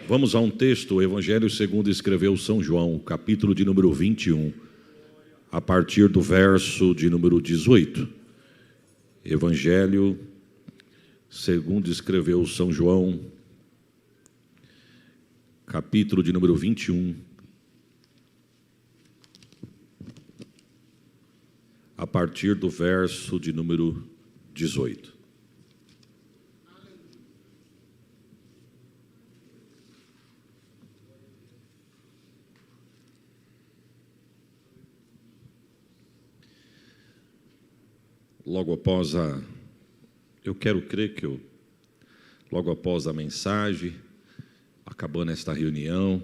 Vamos a um texto, o Evangelho segundo escreveu São João, capítulo de número 21, a partir do verso de número 18. Evangelho segundo escreveu São João, capítulo de número 21, a partir do verso de número 18. Logo após eu quero crer que logo após a mensagem, acabando esta reunião,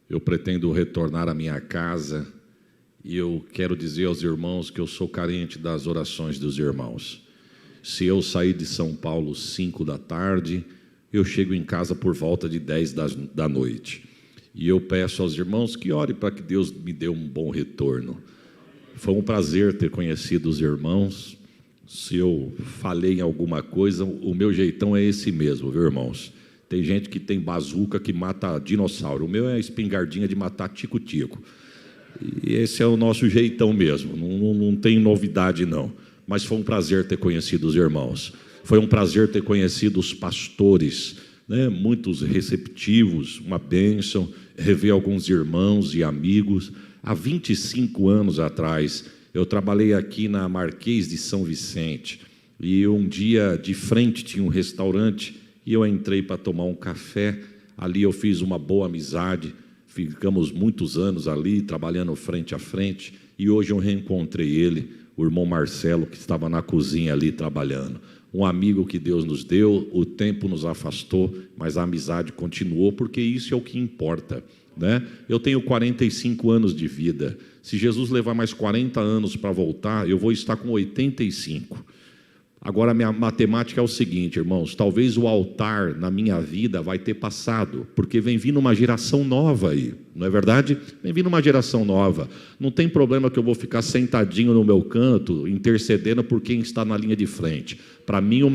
eu pretendo retornar à minha casa e eu quero dizer aos irmãos que eu sou carente das orações dos irmãos. Se eu sair de São Paulo 5 da tarde, eu chego em casa por volta de 10 da noite. E eu peço aos irmãos que orem para que Deus me dê um bom retorno. Foi um prazer ter conhecido os irmãos. Se eu falei em alguma coisa, o meu jeitão é esse mesmo, viu, irmãos? Tem gente que tem bazuca que mata dinossauro. O meu é espingardinha de matar tico-tico. E esse é o nosso jeitão mesmo. Não tem novidade, não. Mas foi um prazer ter conhecido os irmãos. Foi um prazer ter conhecido os pastores, né? Muitos receptivos, uma bênção. Rever alguns irmãos e amigos. Há 25 anos atrás, eu trabalhei aqui na Marquês de São Vicente e um dia de frente tinha um restaurante e eu entrei para tomar um café. Ali eu fiz uma boa amizade, ficamos muitos anos ali trabalhando frente a frente e hoje eu reencontrei ele, o irmão Marcelo, que estava na cozinha ali trabalhando. Um amigo que Deus nos deu, o tempo nos afastou, mas a amizade continuou, porque isso é o que importa, né? Eu tenho 45 anos de vida. Se Jesus levar mais 40 anos para voltar, eu vou estar com 85. Agora, a minha matemática é o seguinte, irmãos, talvez o altar na minha vida vai ter passado, porque vem vindo uma geração nova aí, não é verdade? Vem vindo uma geração nova. Não tem problema que eu vou ficar sentadinho no meu canto, intercedendo por quem está na linha de frente. Para mim, o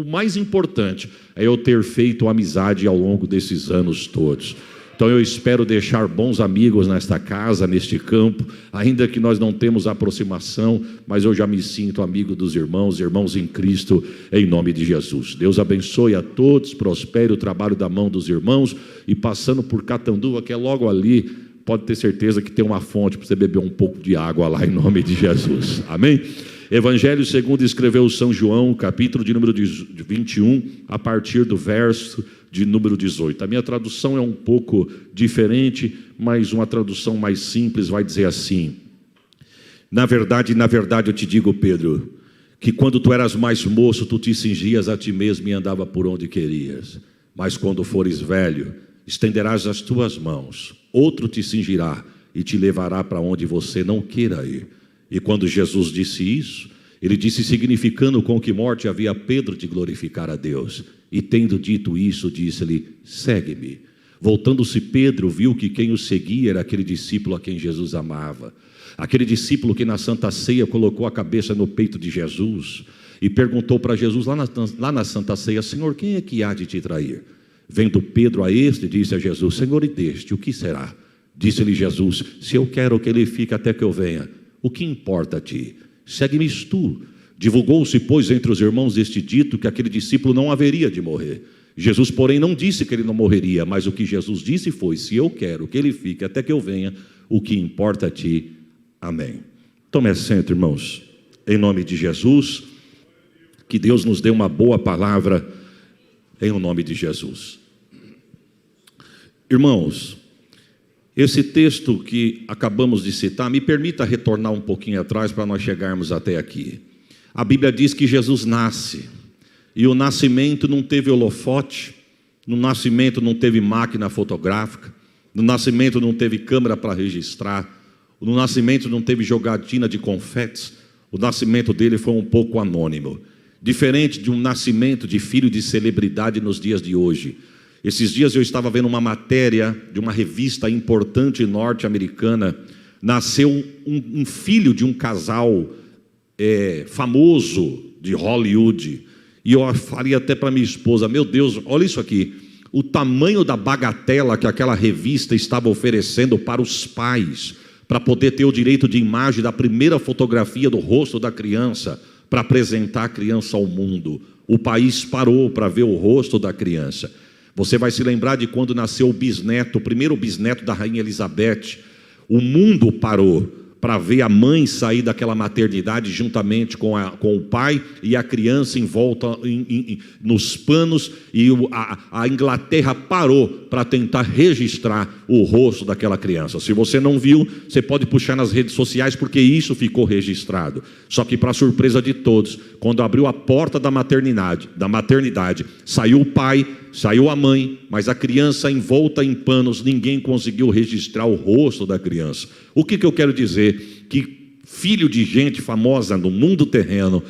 mais importante é eu ter feito amizade ao longo desses anos todos. Então eu espero deixar bons amigos nesta casa, neste campo, ainda que nós não temos aproximação, mas eu já me sinto amigo dos irmãos em Cristo, em nome de Jesus. Deus abençoe a todos, prospere o trabalho da mão dos irmãos, e passando por Catanduva, que é logo ali, pode ter certeza que tem uma fonte para você beber um pouco de água lá, em nome de Jesus. Amém? Evangelho segundo escreveu São João, capítulo de número 21, a partir do verso de número 18. A minha tradução é um pouco diferente, mas uma tradução mais simples vai dizer assim: na verdade eu te digo, Pedro, que quando tu eras mais moço, tu te cingias a ti mesmo e andava por onde querias. Mas quando fores velho, estenderás as tuas mãos, outro te cingirá e te levará para onde você não queira ir. E quando Jesus disse isso, ele disse significando com que morte havia Pedro de glorificar a Deus. E tendo dito isso, disse-lhe: segue-me. Voltando-se Pedro, viu que quem o seguia era aquele discípulo a quem Jesus amava. Aquele discípulo que na Santa Ceia colocou a cabeça no peito de Jesus e perguntou para Jesus lá na Santa Ceia: Senhor, quem é que há de te trair? Vendo Pedro a este, disse a Jesus: Senhor, e deste, o que será? Disse-lhe Jesus: se eu quero que ele fique até que eu venha, o que importa a ti? Segue-me tu. Divulgou-se, pois, entre os irmãos este dito que aquele discípulo não haveria de morrer. Jesus, porém, não disse que ele não morreria, mas o que Jesus disse foi: se eu quero que ele fique até que eu venha, o que importa a ti. Amém. Tome assento, irmãos, em nome de Jesus, que Deus nos dê uma boa palavra, em nome de Jesus. Irmãos, esse texto que acabamos de citar, me permita retornar um pouquinho atrás para nós chegarmos até aqui. A Bíblia diz que Jesus nasce, e o nascimento não teve holofote, no nascimento não teve máquina fotográfica, no nascimento não teve câmera para registrar, no nascimento não teve jogatina de confetes, o nascimento dele foi um pouco anônimo, diferente de um nascimento de filho de celebridade nos dias de hoje. Esses dias eu estava vendo uma matéria de uma revista importante norte-americana. Nasceu um filho de um casal famoso de Hollywood. E eu falei até para minha esposa: meu Deus, olha isso aqui. o tamanho da bagatela que aquela revista estava oferecendo para os pais, para poder ter o direito de imagem da primeira fotografia do rosto da criança, para apresentar a criança ao mundo. O país parou para ver o rosto da criança. Você vai se lembrar de quando nasceu o bisneto, o primeiro bisneto da Rainha Elizabeth. O mundo parou para ver a mãe sair daquela maternidade juntamente com o pai e a criança em volta nos panos, e a Inglaterra parou para tentar registrar o rosto daquela criança. Se você não viu, você pode puxar nas redes sociais, porque isso ficou registrado. Só que, para surpresa de todos, quando abriu a porta da maternidade, saiu o pai, saiu a mãe, mas a criança envolta em panos, ninguém conseguiu registrar o rosto da criança. O que eu quero dizer? Que filho de gente famosa no mundo terreno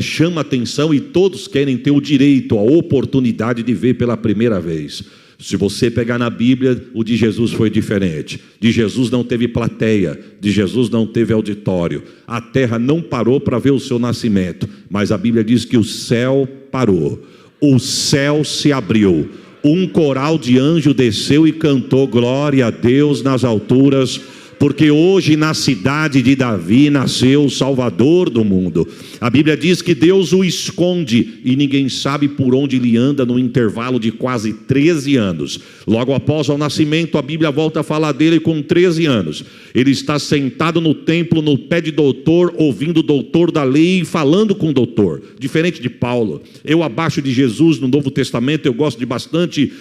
chama atenção, e todos querem ter o direito, a oportunidade de ver pela primeira vez. Se você pegar na Bíblia, o de Jesus foi diferente. De Jesus não teve plateia, de Jesus não teve auditório. A terra não parou para ver o seu nascimento, mas a Bíblia diz que o céu parou. O céu se abriu, um coral de anjo desceu e cantou glória a Deus nas alturas, porque hoje na cidade de Davi nasceu o Salvador do mundo. A Bíblia diz que Deus o esconde e ninguém sabe por onde ele anda, no intervalo de quase 13 anos. Logo após o nascimento, a Bíblia volta a falar dele com 13 anos. Ele está sentado no templo, no pé de doutor, ouvindo o doutor da lei e falando com o doutor. Diferente de Paulo. Eu, abaixo de Jesus no Novo Testamento, eu gosto de bastante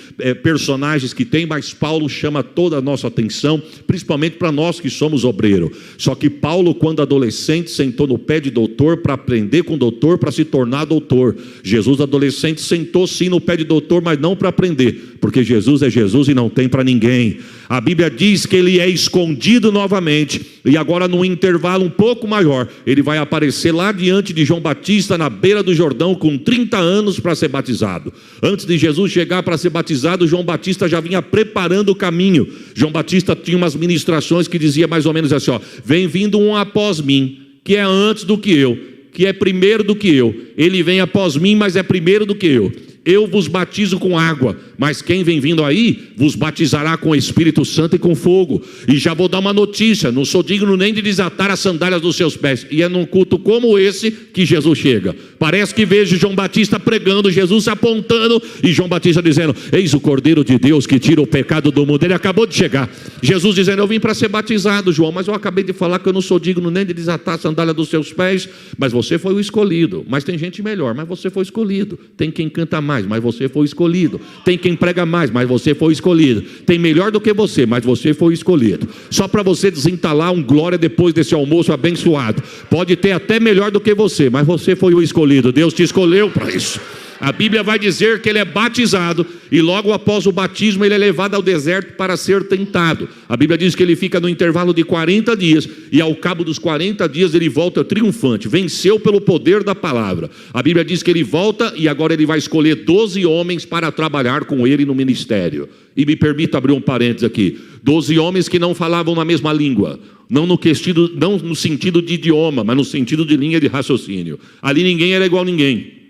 personagens que tem, mas Paulo chama toda a nossa atenção, principalmente para nós que somos obreiro. Só que Paulo, quando adolescente, sentou no pé de doutor para aprender com o doutor, para se tornar doutor. Jesus, adolescente, sentou sim no pé de doutor, mas não para aprender, porque Jesus é Jesus e não tem para ninguém. A Bíblia diz que ele é escondido novamente, e agora num intervalo um pouco maior, ele vai aparecer lá diante de João Batista, na beira do Jordão, com 30 anos para ser batizado. Antes de Jesus chegar para ser batizado, João Batista já vinha preparando o caminho. João Batista tinha umas ministrações que dizia mais ou menos assim, vem vindo um após mim, que é antes do que eu, que é primeiro do que eu. Ele vem após mim, mas é primeiro do que eu. Eu vos batizo com água, mas quem vem vindo aí vos batizará com o Espírito Santo e com fogo. E já vou dar uma notícia: não sou digno nem de desatar as sandálias dos seus pés. E é num culto como esse que Jesus chega. Parece que vejo João Batista pregando, Jesus apontando e João Batista dizendo: eis o Cordeiro de Deus que tira o pecado do mundo. Ele acabou de chegar. Jesus dizendo: eu vim para ser batizado, João, mas eu acabei de falar que eu não sou digno nem de desatar a sandália dos seus pés. Mas você foi o escolhido. Mas tem gente melhor, mas você foi escolhido. Tem quem canta mais, mas você foi escolhido. Tem quem prega mais, mas você foi escolhido. Tem melhor do que você, mas você foi escolhido. Só para você desentalar um glória depois desse almoço abençoado. Pode ter até melhor do que você, mas você foi o escolhido. Deus te escolheu para isso. A Bíblia vai dizer que ele é batizado e logo após o batismo ele é levado ao deserto para ser tentado. A Bíblia diz que ele fica no intervalo de 40 dias e ao cabo dos 40 dias ele volta triunfante, venceu pelo poder da palavra. A Bíblia diz que ele volta e agora ele vai escolher 12 homens para trabalhar com ele no ministério. E me permita abrir um parênteses aqui: 12 homens que não falavam na mesma língua, não no sentido de idioma, mas no sentido de linha de raciocínio. Ali ninguém era igual a ninguém.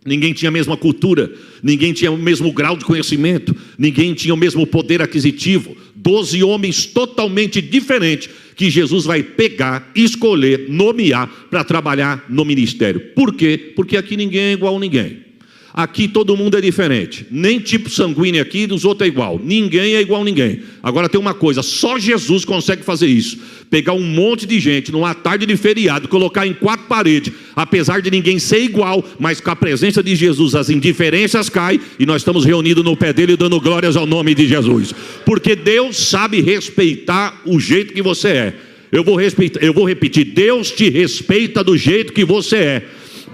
Ninguém tinha a mesma cultura, ninguém tinha o mesmo grau de conhecimento, ninguém tinha o mesmo poder aquisitivo. 12 homens totalmente diferentes que Jesus vai pegar, escolher, nomear para trabalhar no ministério. Por quê? Porque aqui ninguém é igual a ninguém. Aqui todo mundo é diferente. Nem tipo sanguíneo aqui, dos outros é igual. Ninguém é igual a ninguém. Agora tem uma coisa, só Jesus consegue fazer isso: pegar um monte de gente numa tarde de feriado, colocar em 4 paredes, apesar de ninguém ser igual, mas com a presença de Jesus as indiferenças caem e nós estamos reunidos no pé dele dando glórias ao nome de Jesus. Porque Deus sabe respeitar o jeito que você é. Eu vou repetir: Deus te respeita do jeito que você é.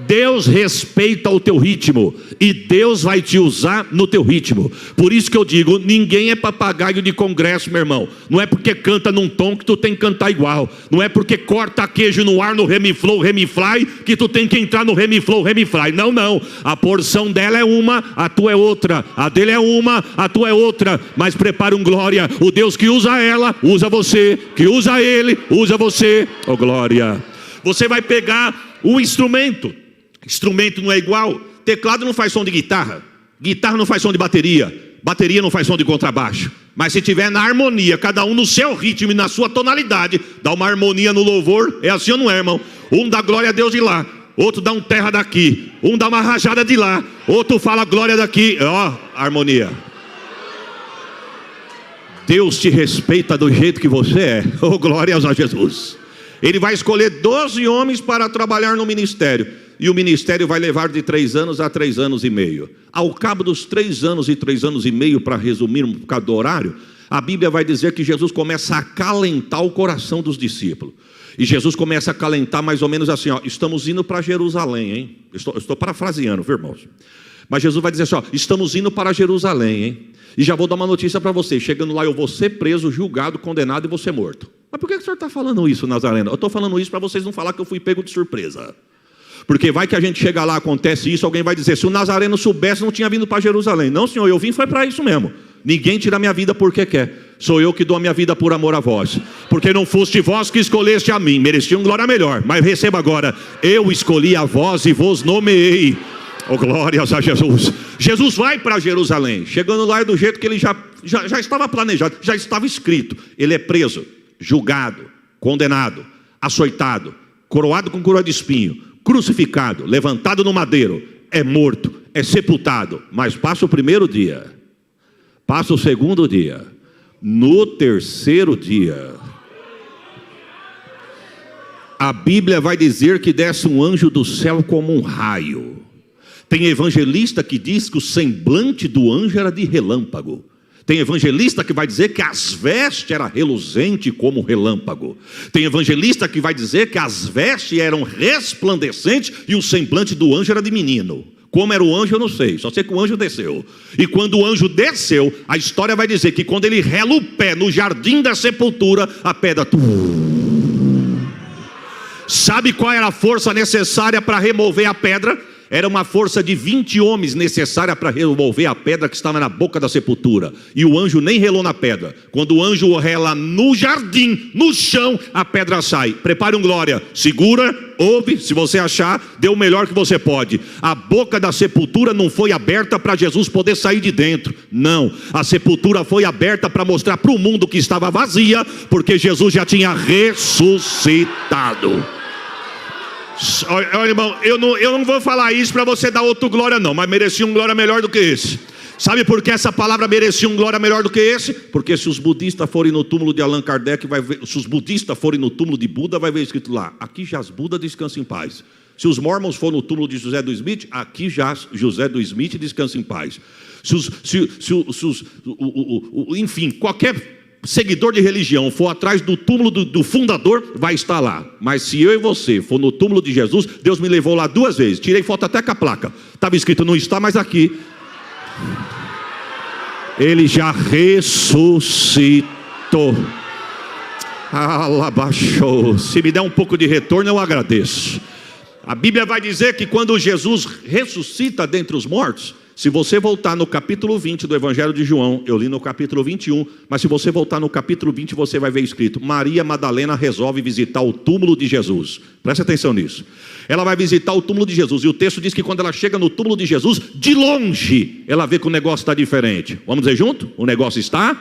Deus respeita o teu ritmo e Deus vai te usar no teu ritmo. Por isso que eu digo, ninguém é papagaio de congresso, meu irmão. Não é porque canta num tom que tu tem que cantar igual. Não é porque corta queijo no ar no Remiflow, Remifly, que tu tem que entrar no Remiflow, Remifly. Não, não. A porção dela é uma, a tua é outra. A dele é uma, a tua é outra. Mas prepara um glória. O Deus que usa ela, usa você. Que usa ele, usa você. Oh, glória. Você vai pegar um instrumento. Instrumento não é igual. Teclado não faz som de guitarra. Guitarra não faz som de bateria. Bateria não faz som de contrabaixo. Mas se tiver na harmonia, cada um no seu ritmo e na sua tonalidade, dá uma harmonia no louvor. É assim ou não é, irmão? Um dá glória a Deus de lá, outro dá um terra daqui, um dá uma rajada de lá, outro fala glória daqui. Ó, harmonia. Deus te respeita do jeito que você é. Oh, glórias a Jesus. Ele vai escolher 12 homens para trabalhar no ministério. E o ministério vai levar de 3 anos a 3 anos e meio. Ao cabo dos 3 anos e 3 anos e meio, para resumir um bocado do horário, a Bíblia vai dizer que Jesus começa a acalentar o coração dos discípulos. E Jesus começa a acalentar mais ou menos assim, ó, estamos indo para Jerusalém, hein? Estou parafraseando, viu, irmãos? Mas Jesus vai dizer assim, ó, estamos indo para Jerusalém, hein? E já vou dar uma notícia para vocês, chegando lá eu vou ser preso, julgado, condenado e vou ser morto. Mas por que o senhor está falando isso, Nazareno? Eu estou falando isso para vocês não falar que eu fui pego de surpresa. Porque vai que a gente chega lá, acontece isso, alguém vai dizer, se o Nazareno soubesse, não tinha vindo para Jerusalém. Não, senhor, eu vim foi para isso mesmo. Ninguém tira minha vida porque quer. Sou eu que dou a minha vida por amor a vós. Porque não foste vós que escolheste a mim. Mereciam glória melhor. Mas receba agora, eu escolhi a vós e vos nomeei. Oh, glórias a Jesus. Jesus vai para Jerusalém. Chegando lá é do jeito que ele já estava planejado, já estava escrito. Ele é preso, julgado, condenado, açoitado, coroado com coroa de espinho, crucificado, levantado no madeiro, é morto, é sepultado. Mas passa o primeiro dia, passa o segundo dia, no terceiro dia, a Bíblia vai dizer que desce um anjo do céu como um raio. Tem evangelista que diz que o semblante do anjo era de relâmpago. Tem evangelista que vai dizer que as vestes eram reluzentes como relâmpago. Tem evangelista que vai dizer que as vestes eram resplandecentes e o semblante do anjo era de menino. Como era o anjo eu não sei, só sei que o anjo desceu. E quando o anjo desceu, a história vai dizer que quando ele rela o pé no jardim da sepultura, a pedra... Sabe qual era a força necessária para remover a pedra? Era uma força de 20 homens necessária para remover a pedra que estava na boca da sepultura. E o anjo nem relou na pedra. Quando o anjo rela no jardim, no chão, a pedra sai. Prepare um glória. Segura, ouve, se você achar, dê o melhor que você pode. A boca da sepultura não foi aberta para Jesus poder sair de dentro. Não, a sepultura foi aberta para mostrar para o mundo que estava vazia, porque Jesus já tinha ressuscitado. Olha, irmão, eu não vou falar isso para você dar outro glória não, mas merecia um glória melhor do que esse. Sabe por que essa palavra merecia um glória melhor do que esse? Porque se os budistas forem no túmulo de Allan Kardec, se os budistas forem no túmulo de Buda, vai ver escrito lá, aqui jaz Buda, descansa em paz. Se os mormons forem no túmulo de José do Smith, aqui jaz José do Smith, descansa em paz. Enfim, qualquer seguidor de religião for atrás do túmulo do fundador, vai estar lá. Mas se eu e você for no túmulo de Jesus, Deus me levou lá 2 vezes, tirei foto até com a placa, estava escrito não está mais aqui. Ele já ressuscitou. Alabaixou. Se me der um pouco de retorno eu agradeço. A Bíblia vai dizer que quando Jesus ressuscita dentre os mortos, se você voltar no capítulo 20 do Evangelho de João, eu li no capítulo 21, mas se você voltar no capítulo 20, você vai ver escrito, Maria Madalena resolve visitar o túmulo de Jesus. Preste atenção nisso. Ela vai visitar o túmulo de Jesus, e o texto diz que quando ela chega no túmulo de Jesus, de longe, ela vê que o negócio está diferente. Vamos dizer junto? O negócio está?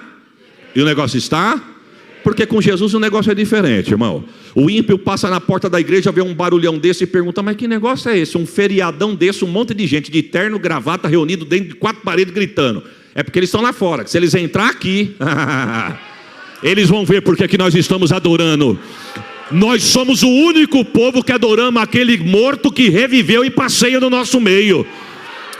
E o negócio está? Porque com Jesus o negócio é diferente, irmão. O ímpio passa na porta da igreja, vê um barulhão desse e pergunta, mas que negócio é esse? Um feriadão desse, um monte de gente de terno, gravata, reunido dentro de 4 paredes gritando. É porque eles estão lá fora, que se eles entrar aqui, eles vão ver porque que nós estamos adorando. Nós somos o único povo que adoramos aquele morto que reviveu e passeia no nosso meio.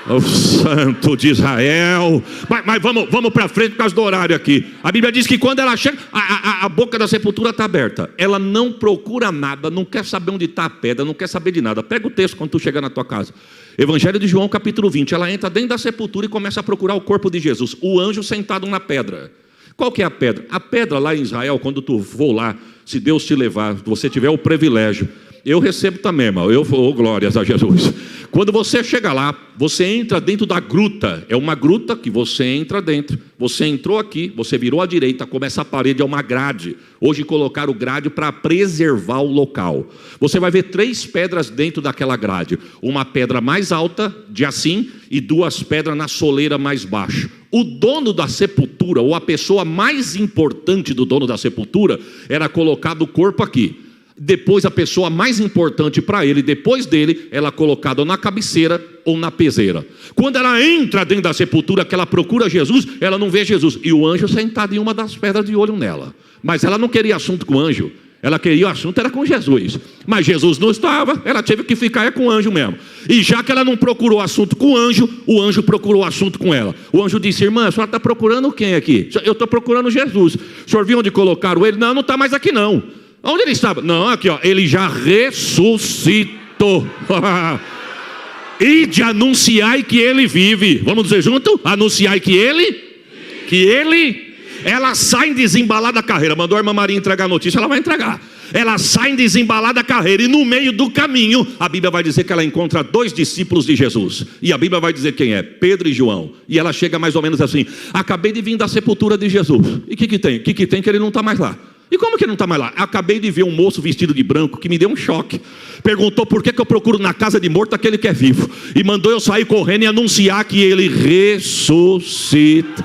O Santo de Israel. Mas vamos para frente por causa do horário aqui. A Bíblia diz que quando ela chega, a boca da sepultura está aberta. Ela não procura nada, não quer saber onde está a pedra, não quer saber de nada. Pega o texto quando tu chegar na tua casa. Evangelho de João capítulo 20. Ela entra dentro da sepultura e começa a procurar o corpo de Jesus. O anjo sentado na pedra. Qual que é a pedra? A pedra lá em Israel, quando tu for lá, se Deus te levar, você tiver o privilégio, eu recebo também, irmão, eu vou, glórias a Jesus. Quando você chega lá, você entra dentro da gruta. É uma gruta que você entra dentro. Você entrou aqui, você virou à direita, começa a parede, é uma grade. Hoje colocaram grade para preservar o local. Você vai ver 3 pedras dentro daquela grade. Uma pedra mais alta, de assim, e 2 pedras na soleira mais baixa. O dono da sepultura, ou a pessoa mais importante do dono da sepultura, era colocado o corpo aqui. Depois a pessoa mais importante para ele, depois dele, ela é colocada na cabeceira ou na peseira. Quando ela entra dentro da sepultura, que ela procura Jesus, ela não vê Jesus. E o anjo sentado em uma das pedras de olho nela. Mas ela não queria assunto com o anjo. Ela queria o assunto, era com Jesus. Mas Jesus não estava, ela teve que ficar com o anjo mesmo. E já que ela não procurou assunto com o anjo procurou assunto com ela. O anjo disse: irmã, a senhora está procurando quem aqui? Eu estou procurando Jesus. O senhor viu onde colocaram ele? Não, não está mais aqui não. Onde ele estava? Não, aqui ó, ele já ressuscitou. Ide anunciai que ele vive. Vamos dizer junto? Anunciai que ele... Ela sai desembalar da carreira. Mandou a irmã Maria entregar a notícia, ela vai entregar. Ela sai desembalar da carreira, e no meio do caminho a Bíblia vai dizer que ela encontra 2 discípulos de Jesus. E a Bíblia vai dizer quem é: Pedro e João. E ela chega mais ou menos assim: acabei de vir da sepultura de Jesus. E o que tem? O que tem que ele não está mais lá? E como que ele não está mais lá? Acabei de ver um moço vestido de branco que me deu um choque. Perguntou por que eu procuro na casa de morto aquele que é vivo. E mandou eu sair correndo e anunciar que ele ressuscita.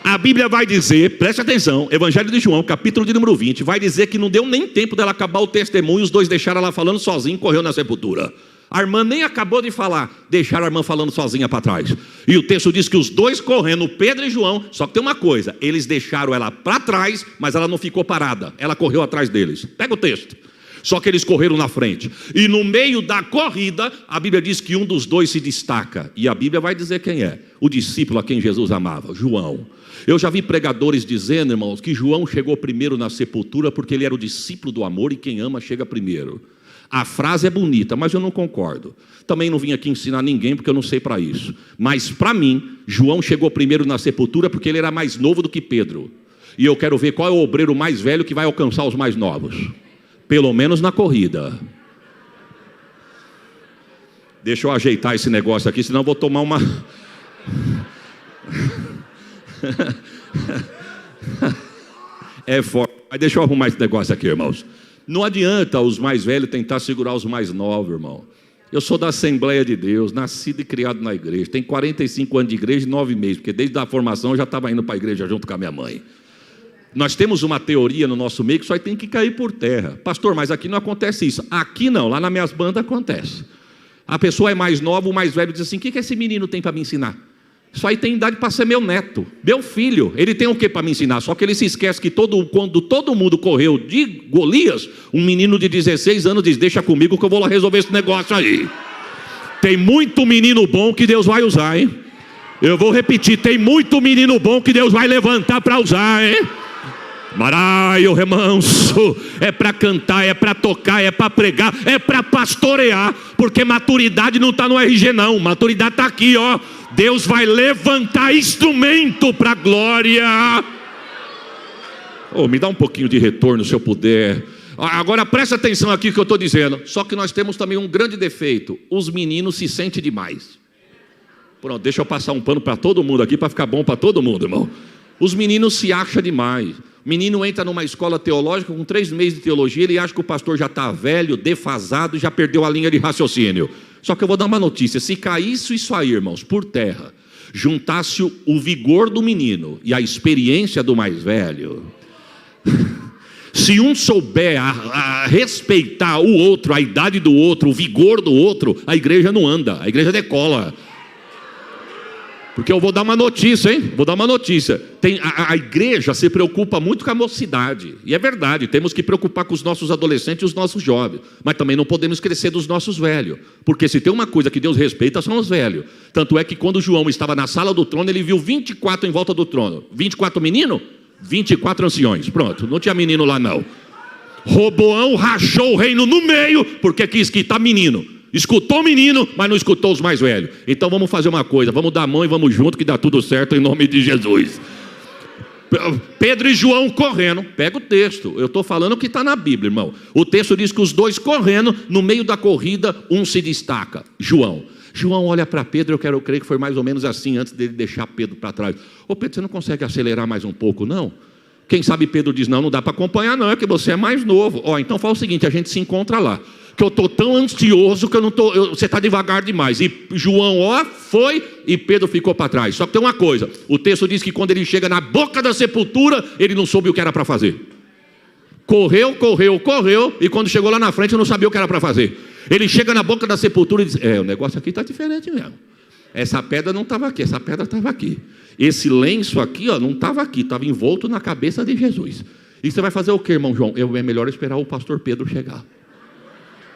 A Bíblia vai dizer, preste atenção, Evangelho de João, capítulo de número 20, vai dizer que não deu nem tempo dela acabar o testemunho, os dois deixaram ela falando sozinha e correu na sepultura. A irmã nem acabou de falar, deixaram a irmã falando sozinha para trás. E o texto diz que os dois correndo, Pedro e João, só que tem uma coisa, eles deixaram ela para trás, mas ela não ficou parada, ela correu atrás deles. Pega o texto. Só que eles correram na frente. E no meio da corrida, a Bíblia diz que um dos dois se destaca. E a Bíblia vai dizer quem é: o discípulo a quem Jesus amava, João. Eu já vi pregadores dizendo, irmãos, que João chegou primeiro na sepultura porque ele era o discípulo do amor, e quem ama chega primeiro. A frase é bonita, mas eu não concordo. Também não vim aqui ensinar ninguém, porque eu não sei para isso. Mas para mim, João chegou primeiro na sepultura porque ele era mais novo do que Pedro. E eu quero ver qual é o obreiro mais velho que vai alcançar os mais novos. Pelo menos na corrida. Deixa eu ajeitar esse negócio aqui, senão eu vou tomar uma... É forte. Mas deixa eu arrumar esse negócio aqui, irmãos. Não adianta os mais velhos tentar segurar os mais novos, irmão. Eu sou da Assembleia de Deus, nascido e criado na igreja. Tenho 45 anos de igreja e 9 meses, porque desde a formação eu já estava indo para a igreja junto com a minha mãe. Nós temos uma teoria no nosso meio que só tem que cair por terra. Pastor, mas aqui não acontece isso. Aqui não, lá nas minhas bandas acontece. A pessoa é mais nova, o mais velho diz assim: o que esse menino tem para me ensinar? Isso aí tem idade para ser meu neto, meu filho. Ele tem o que para me ensinar? Só que ele se esquece que quando todo mundo correu de Golias, um menino de 16 anos diz: deixa comigo que eu vou lá resolver esse negócio aí. Tem muito menino bom que Deus vai usar, hein? Eu vou repetir, tem muito menino bom que Deus vai levantar para usar, hein? Maraio, remanso, é para cantar, é para tocar, é para pregar, é para pastorear, porque maturidade não está no RG não, maturidade está aqui, ó. Deus vai levantar instrumento para a glória. Me dá um pouquinho de retorno se eu puder. Agora presta atenção aqui que eu estou dizendo. Só que nós temos também um grande defeito: os meninos se sentem demais. Pronto, deixa eu passar um pano para todo mundo aqui, para ficar bom para todo mundo, irmão. Os meninos se acham demais. O menino entra numa escola teológica com 3 meses de teologia, ele acha que o pastor já está velho, defasado, já perdeu a linha de raciocínio. Só que eu vou dar uma notícia: se caísse isso aí, irmãos, por terra, juntasse o vigor do menino e a experiência do mais velho, se um souber a respeitar o outro, a idade do outro, o vigor do outro, a igreja não anda, a igreja decola. Porque eu vou dar uma notícia, hein? Vou dar uma notícia. A igreja se preocupa muito com a mocidade. E é verdade, temos que preocupar com os nossos adolescentes e os nossos jovens. Mas também não podemos esquecer dos nossos velhos. Porque se tem uma coisa que Deus respeita, são os velhos. Tanto é que quando João estava na sala do trono, ele viu 24 em volta do trono. 24 meninos? 24 anciões. Pronto, não tinha menino lá não. Roboão rachou o reino no meio, porque quis quitar menino. Escutou o menino, mas não escutou os mais velhos. Então vamos fazer uma coisa, vamos dar a mão e vamos junto, que dá tudo certo em nome de Jesus. Pedro e João correndo. Pega o texto, eu estou falando o que está na Bíblia, irmão. O texto diz que os dois correndo, no meio da corrida, um se destaca: João. João olha para Pedro, eu quero crer que foi mais ou menos assim, antes dele deixar Pedro para trás. Pedro, você não consegue acelerar mais um pouco, não? Quem sabe Pedro diz, não dá para acompanhar não, é que você é mais novo. Então fala o seguinte, a gente se encontra lá. Que eu estou tão ansioso que você está devagar demais. E João, foi e Pedro ficou para trás. Só que tem uma coisa, o texto diz que quando ele chega na boca da sepultura, ele não soube o que era para fazer. Correu, e quando chegou lá na frente, não sabia o que era para fazer. Ele chega na boca da sepultura e diz, o negócio aqui está diferente mesmo. Essa pedra não estava aqui, essa pedra estava aqui. Esse lenço aqui, não estava aqui, estava envolto na cabeça de Jesus. E você vai fazer o que, irmão João? É melhor esperar o pastor Pedro chegar.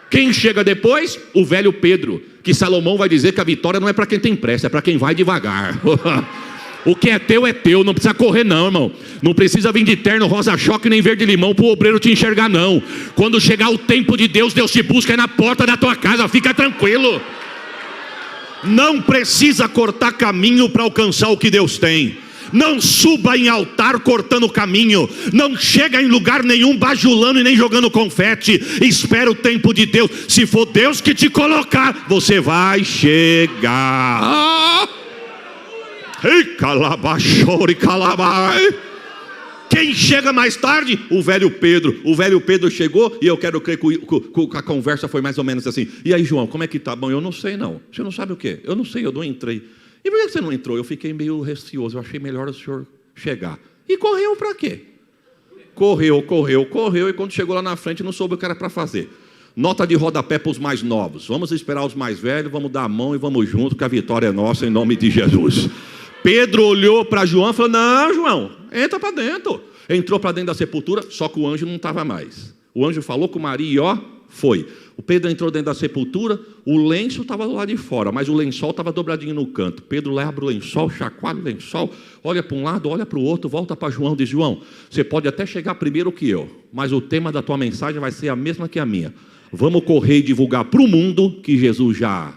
Quem chega depois? O velho Pedro, que Salomão vai dizer que a vitória não é para quem tem pressa, é para quem vai devagar. O que é teu, não precisa correr não, irmão. Não precisa vir de terno, rosa-choque, nem verde-limão para o obreiro te enxergar não. Quando chegar o tempo de Deus, Deus te busca na porta da tua casa, fica tranquilo. Não precisa cortar caminho para alcançar o que Deus tem. Não suba em altar cortando caminho. Não chega em lugar nenhum bajulando e nem jogando confete. Espera o tempo de Deus. Se for Deus que te colocar, você vai chegar. Quem chega mais tarde? O velho Pedro. O velho Pedro chegou e eu quero crer que a conversa foi mais ou menos assim. E aí, João, como é que tá? Bom, eu não sei não. Você não sabe o quê? Eu não sei, eu não entrei. E por que você não entrou? Eu fiquei meio receoso, eu achei melhor o senhor chegar. E correu para quê? Correu, e quando chegou lá na frente não soube o que era para fazer. Nota de rodapé para os mais novos. Vamos esperar os mais velhos, vamos dar a mão e vamos junto, que a vitória é nossa em nome de Jesus. Pedro olhou para João e falou, não, João, entra para dentro. Entrou para dentro da sepultura, só que o anjo não estava mais. O anjo falou com Maria e foi. O Pedro entrou dentro da sepultura, o lenço estava lá de fora, mas o lençol estava dobradinho no canto. Pedro abre o lençol, chacoalha o lençol, olha para um lado, olha para o outro, volta para João e diz, João, você pode até chegar primeiro que eu, mas o tema da tua mensagem vai ser a mesma que a minha. Vamos correr e divulgar para o mundo que Jesus já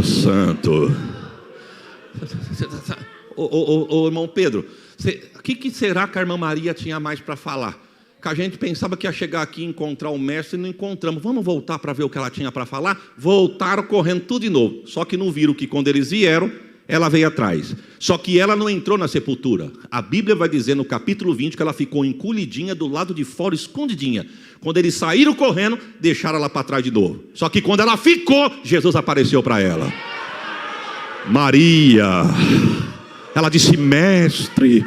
santo. Ô irmão Pedro, o que será que a irmã Maria tinha mais para falar? Que a gente pensava que ia chegar aqui e encontrar o mestre e não encontramos. Vamos voltar para ver o que ela tinha para falar? Voltaram correndo tudo de novo. Só que não viram que quando eles vieram, ela veio atrás. Só que ela não entrou na sepultura. A Bíblia vai dizer no capítulo 20 que ela ficou encolhidinha do lado de fora, escondidinha. Quando eles saíram correndo, deixaram ela para trás de novo. Só que quando ela ficou, Jesus apareceu para ela. Maria. Ela disse, mestre,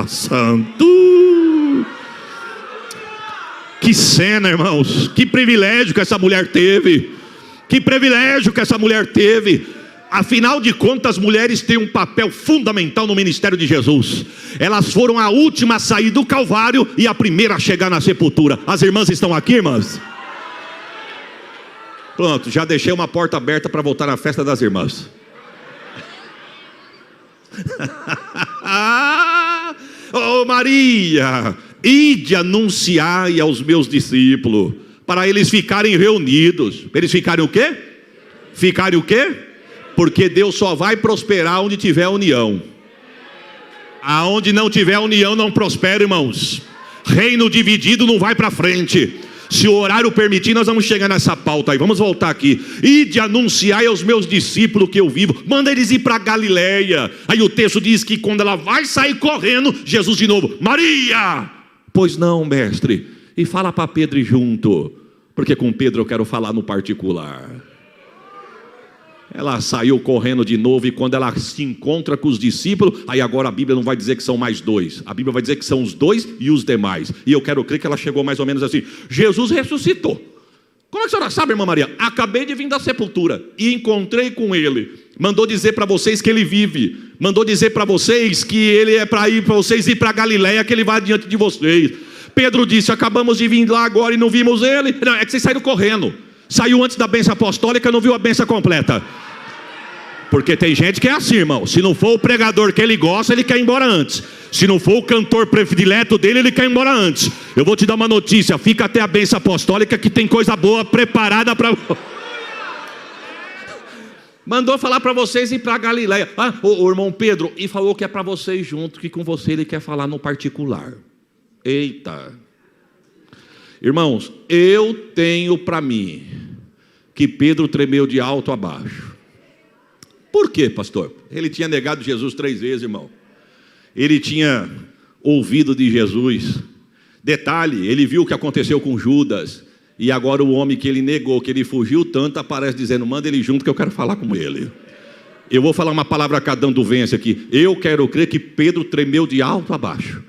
santo. Que cena, irmãos. Que privilégio que essa mulher teve. Que privilégio que essa mulher teve. Afinal de contas, as mulheres têm um papel fundamental no ministério de Jesus. Elas foram a última a sair do Calvário e a primeira a chegar na sepultura. As irmãs estão aqui, irmãs? Pronto, já deixei uma porta aberta para voltar à festa das irmãs. Maria, ide anunciai aos meus discípulos, para eles ficarem reunidos. Eles ficarem o quê? Ficarem o quê? Porque Deus só vai prosperar onde tiver união. Aonde não tiver união não prospera, irmãos. Reino dividido não vai para frente. Se o horário permitir, nós vamos chegar nessa pauta aí. Vamos voltar aqui. Ide anunciai aos meus discípulos que eu vivo. Manda eles ir para Galileia. Aí o texto diz que quando ela vai sair correndo, Jesus de novo, Maria! Pois não, mestre. E fala para Pedro ir junto. Porque com Pedro eu quero falar no particular. Ela saiu correndo de novo e quando ela se encontra com os discípulos, aí agora a Bíblia não vai dizer que são mais dois. A Bíblia vai dizer que são os dois e os demais. E eu quero crer que ela chegou mais ou menos assim. Jesus ressuscitou. Como é que a senhora sabe, irmã Maria? Acabei de vir da sepultura e encontrei com ele. Mandou dizer para vocês que ele vive. Mandou dizer para vocês que ele é para vocês ir para Galileia, que ele vai diante de vocês. Pedro disse, acabamos de vir lá agora e não vimos ele. Não, é que vocês saíram correndo. Saiu antes da bênção apostólica, não viu a bênção completa. Porque tem gente que é assim, irmão. Se não for o pregador que ele gosta, ele quer ir embora antes. Se não for o cantor predileto dele, ele quer ir embora antes. Eu vou te dar uma notícia. Fica até a bênção apostólica que tem coisa boa preparada para... Mandou falar para vocês ir para Galileia. O irmão Pedro, e falou que é para vocês junto, que com você ele quer falar no particular. Eita. Irmãos, eu tenho para mim que Pedro tremeu de alto a baixo. Por quê, pastor? Ele tinha negado Jesus 3 vezes, irmão. Ele tinha ouvido de Jesus. Detalhe, ele viu o que aconteceu com Judas. E agora o homem que ele negou, que ele fugiu tanto, aparece dizendo, manda ele junto que eu quero falar com ele. Eu vou falar uma palavra a cada um do vence aqui. Eu quero crer que Pedro tremeu de alto a baixo.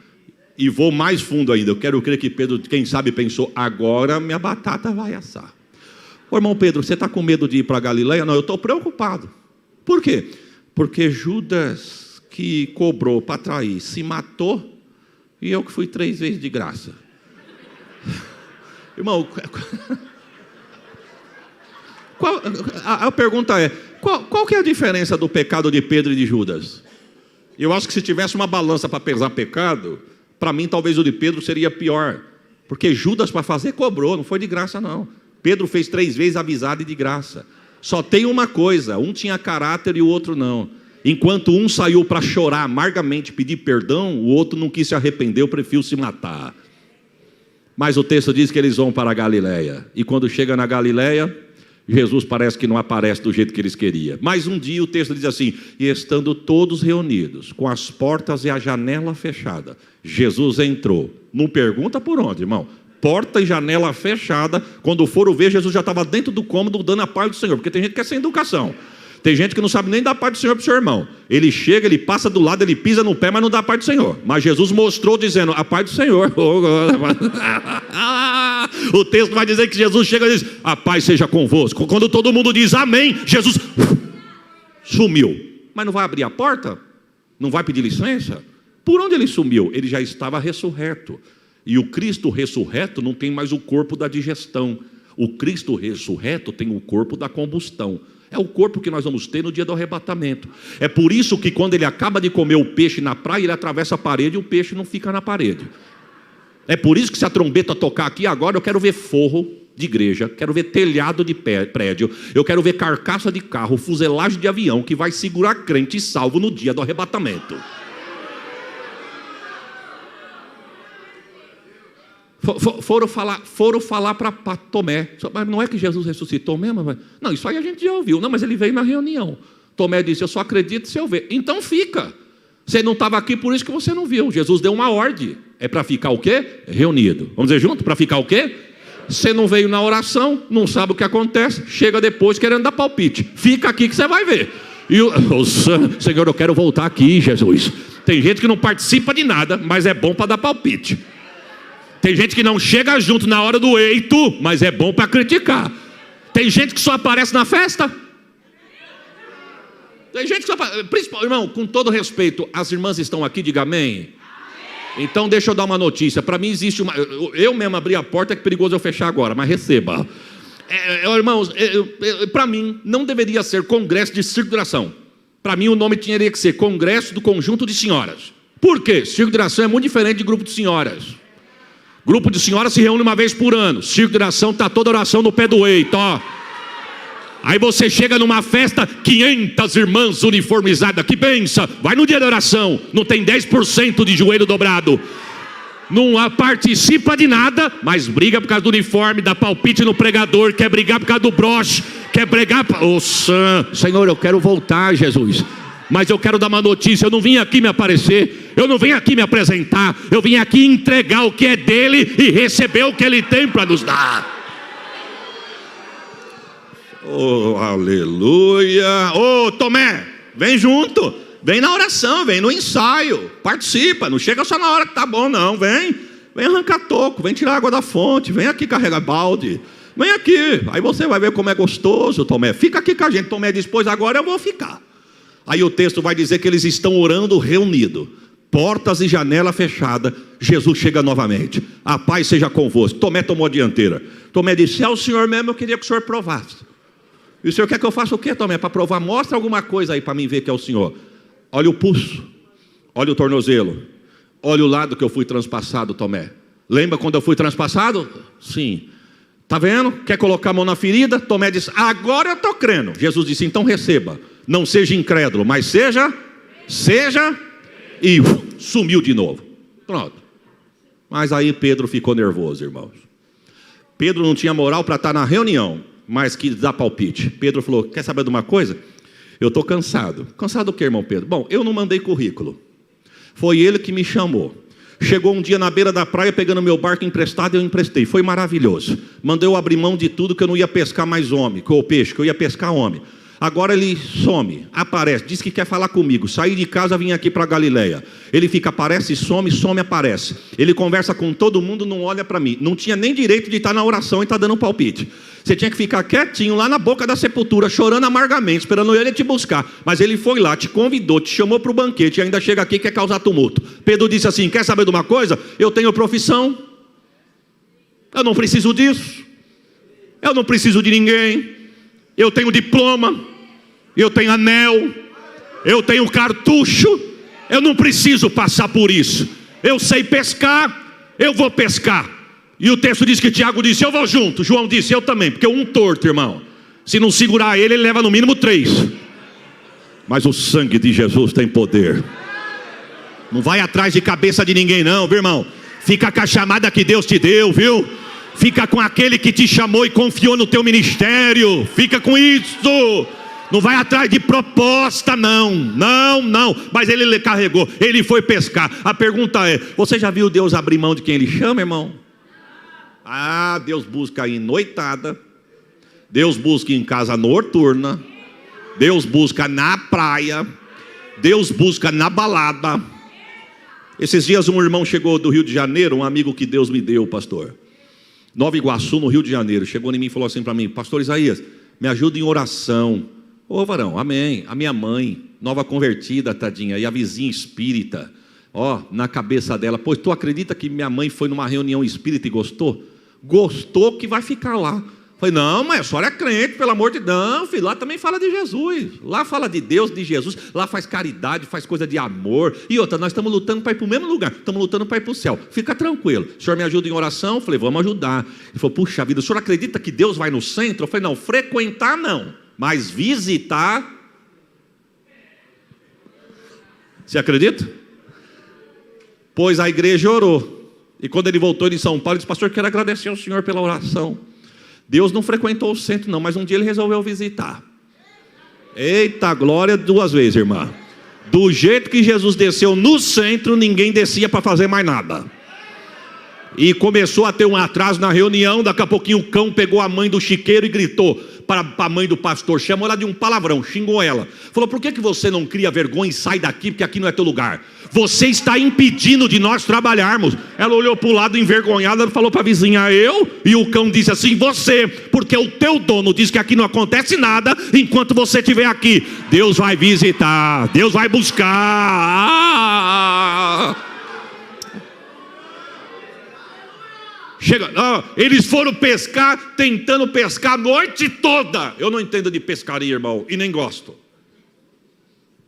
E vou mais fundo ainda. Eu quero crer que Pedro, quem sabe, pensou, agora minha batata vai assar. Ô irmão Pedro, você está com medo de ir para Galileia? Não, eu estou preocupado. Por quê? Porque Judas, que cobrou para trair, se matou, e eu que fui 3 vezes de graça. Irmão, a pergunta é, qual que é a diferença do pecado de Pedro e de Judas? Eu acho que se tivesse uma balança para pesar pecado, para mim talvez o de Pedro seria pior. Porque Judas para fazer cobrou, não foi de graça não. Pedro fez 3 vezes avisado e de graça. Só tem uma coisa, um tinha caráter e o outro não. Enquanto um saiu para chorar amargamente, pedir perdão, o outro não quis se arrepender, preferiu se matar. Mas o texto diz que eles vão para a Galileia. E quando chega na Galileia, Jesus parece que não aparece do jeito que eles queriam. Mas um dia o texto diz assim, e estando todos reunidos, com as portas e a janela fechada, Jesus entrou. Não pergunta por onde, irmão. Porta e janela fechada. Quando foram ver, Jesus já estava dentro do cômodo dando a paz do Senhor. Porque tem gente que é sem educação. Tem gente que não sabe nem dar a paz do Senhor para o seu irmão. Ele chega, ele passa do lado, ele pisa no pé, mas não dá a paz do Senhor. Mas Jesus mostrou dizendo, a paz do Senhor. O texto vai dizer que Jesus chega e diz, a paz seja convosco. Quando todo mundo diz amém, Jesus sumiu. Mas não vai abrir a porta? Não vai pedir licença? Por onde ele sumiu? Ele já estava ressurreto. E o Cristo ressurreto não tem mais o corpo da digestão. O Cristo ressurreto tem o corpo da combustão. É o corpo que nós vamos ter no dia do arrebatamento. É por isso que quando ele acaba de comer o peixe na praia, ele atravessa a parede e o peixe não fica na parede. É por isso que se a trombeta tocar aqui agora, eu quero ver forro de igreja, quero ver telhado de prédio, eu quero ver carcaça de carro, fuselagem de avião que vai segurar crente salvo no dia do arrebatamento. Foram falar para Tomé, mas não é que Jesus ressuscitou mesmo? Não, isso aí a gente já ouviu. Não, mas ele veio na reunião. Tomé disse, eu só acredito se eu ver. Então fica. Você não estava aqui, por isso que você não viu. Jesus deu uma ordem. É para ficar o quê? Reunido. Vamos dizer junto? Para ficar o quê? Você não veio na oração, não sabe o que acontece, chega depois querendo dar palpite. Fica aqui que você vai ver. E Senhor, eu quero voltar aqui, Jesus. Tem gente que não participa de nada, mas é bom para dar palpite. Tem gente que não chega junto na hora do eito, mas é bom para criticar. Tem gente que só aparece na festa. Tem gente que só aparece. Irmão, com todo respeito, as irmãs estão aqui, diga amém. Então deixa eu dar uma notícia. Para mim existe uma... Eu mesmo abri a porta, é perigoso eu fechar agora, mas receba. Irmãos, para mim não deveria ser congresso de circo de oração. Para mim o nome teria que ser congresso do conjunto de senhoras. Por quê? Circo de oração é muito diferente de grupo de senhoras. Grupo de senhoras se reúne uma vez por ano. Circo de oração está toda oração no pé do eito, ó. Aí você chega numa festa, 500 irmãs uniformizadas, que benção. Vai no dia da oração, não tem 10% de joelho dobrado. Não participa de nada, mas briga por causa do uniforme, dá palpite no pregador, quer brigar por causa do broche, quer brigar... Senhor, eu quero voltar, Jesus. Mas eu quero dar uma notícia, eu não vim aqui me aparecer, eu não vim aqui me apresentar, eu vim aqui entregar o que é dele e receber o que ele tem para nos dar. Oh, aleluia. Oh, Tomé, vem junto, vem na oração, vem no ensaio, participa, não chega só na hora que tá bom não, vem arrancar toco, vem tirar água da fonte, vem aqui carregar balde, vem aqui, aí você vai ver como é gostoso, Tomé, fica aqui com a gente. Tomé diz, pois agora eu vou ficar. Aí o texto vai dizer que eles estão orando reunidos, portas e janela fechada. Jesus chega novamente, a paz seja convosco. Tomé tomou a dianteira. Tomé disse, é o Senhor mesmo, eu queria que o Senhor provasse. E o Senhor quer que eu faça o quê, Tomé? Para provar, mostra alguma coisa aí para mim ver que é o Senhor. Olha o pulso, olha o tornozelo, olha o lado que eu fui transpassado, Tomé. Lembra quando eu fui transpassado? Sim. Está vendo? Quer colocar a mão na ferida? Tomé disse, agora eu estou crendo. Jesus disse, então receba. Não seja incrédulo, mas seja, e sumiu de novo. Pronto. Mas aí Pedro ficou nervoso, irmãos. Pedro não tinha moral para estar na reunião, mas quis dar palpite. Pedro falou, quer saber de uma coisa? Eu estou cansado. Cansado do quê, irmão Pedro? Bom, eu não mandei currículo. Foi ele que me chamou. Chegou um dia na beira da praia pegando meu barco emprestado e eu emprestei. Foi maravilhoso. Mandou eu abrir mão de tudo, que eu não ia pescar mais homem, com o peixe, que eu ia pescar homem. Agora ele some, aparece, diz que quer falar comigo. Saí de casa, vim aqui para Galileia. Ele fica, aparece, some, aparece. Ele conversa com todo mundo, não olha para mim. Não tinha nem direito de estar na oração e estar dando palpite. Você tinha que ficar quietinho lá na boca da sepultura, chorando amargamente, esperando ele te buscar. Mas ele foi lá, te convidou, te chamou para o banquete e ainda chega aqui e quer causar tumulto. Pedro disse assim: quer saber de uma coisa? Eu tenho profissão. Eu não preciso disso. Eu não preciso de ninguém. Eu tenho diploma, eu tenho anel, eu tenho cartucho, eu não preciso passar por isso. Eu sei pescar, eu vou pescar. E o texto diz que Tiago disse: eu vou junto. João disse: eu também, porque um torto, irmão, se não segurar ele, ele leva no mínimo 3. Mas o sangue de Jesus tem poder. Não vai atrás de cabeça de ninguém não, viu, irmão? Fica com a chamada que Deus te deu, viu? Fica com aquele que te chamou e confiou no teu ministério. Fica com isso. Não vai atrás de proposta, não. Não. Mas ele carregou, ele foi pescar. A pergunta é: você já viu Deus abrir mão de quem ele chama, irmão? Ah, Deus busca em noitada. Deus busca em casa noturna. Deus busca na praia. Deus busca na balada. Esses dias um irmão chegou do Rio de Janeiro, um amigo que Deus me deu, pastor, Nova Iguaçu, no Rio de Janeiro. Chegou em mim e falou assim para mim: pastor Isaías, me ajuda em oração. Ô varão, amém. A minha mãe, nova convertida, tadinha, e a vizinha espírita, ó, na cabeça dela: pois tu acredita que minha mãe foi numa reunião espírita e gostou? Gostou que vai ficar lá. Falei: não, mas a senhora é crente, pelo amor de Deus. Não, filho, lá também fala de Jesus. Lá fala de Deus, de Jesus. Lá faz caridade, faz coisa de amor. E outra, nós estamos lutando para ir para o mesmo lugar. Estamos lutando para ir para o céu. Fica tranquilo. O senhor me ajuda em oração? Eu falei: vamos ajudar. Ele falou: puxa vida, o senhor acredita que Deus vai no centro? Eu falei: não, frequentar não, mas visitar. Você acredita? Pois a igreja orou. E quando ele voltou de São Paulo, ele disse: pastor, quero agradecer ao senhor pela oração. Deus não frequentou o centro não, mas um dia ele resolveu visitar. Eita glória, 2 vezes, irmã. Do jeito que Jesus desceu no centro, ninguém descia para fazer mais nada. E começou a ter um atraso na reunião. Daqui a pouquinho o cão pegou a mãe do chiqueiro e gritou para a mãe do pastor, chamou ela de um palavrão, xingou ela. Falou: por que você não cria vergonha e sai daqui, porque aqui não é teu lugar? Você está impedindo de nós trabalharmos. Ela olhou para o lado envergonhada e falou para a vizinha: eu? E o cão disse assim: você, porque o teu dono diz que aqui não acontece nada enquanto você estiver aqui. Deus vai visitar, Deus vai buscar. Chega, eles foram pescar, tentando pescar a noite toda. Eu não entendo de pescaria, irmão, e nem gosto.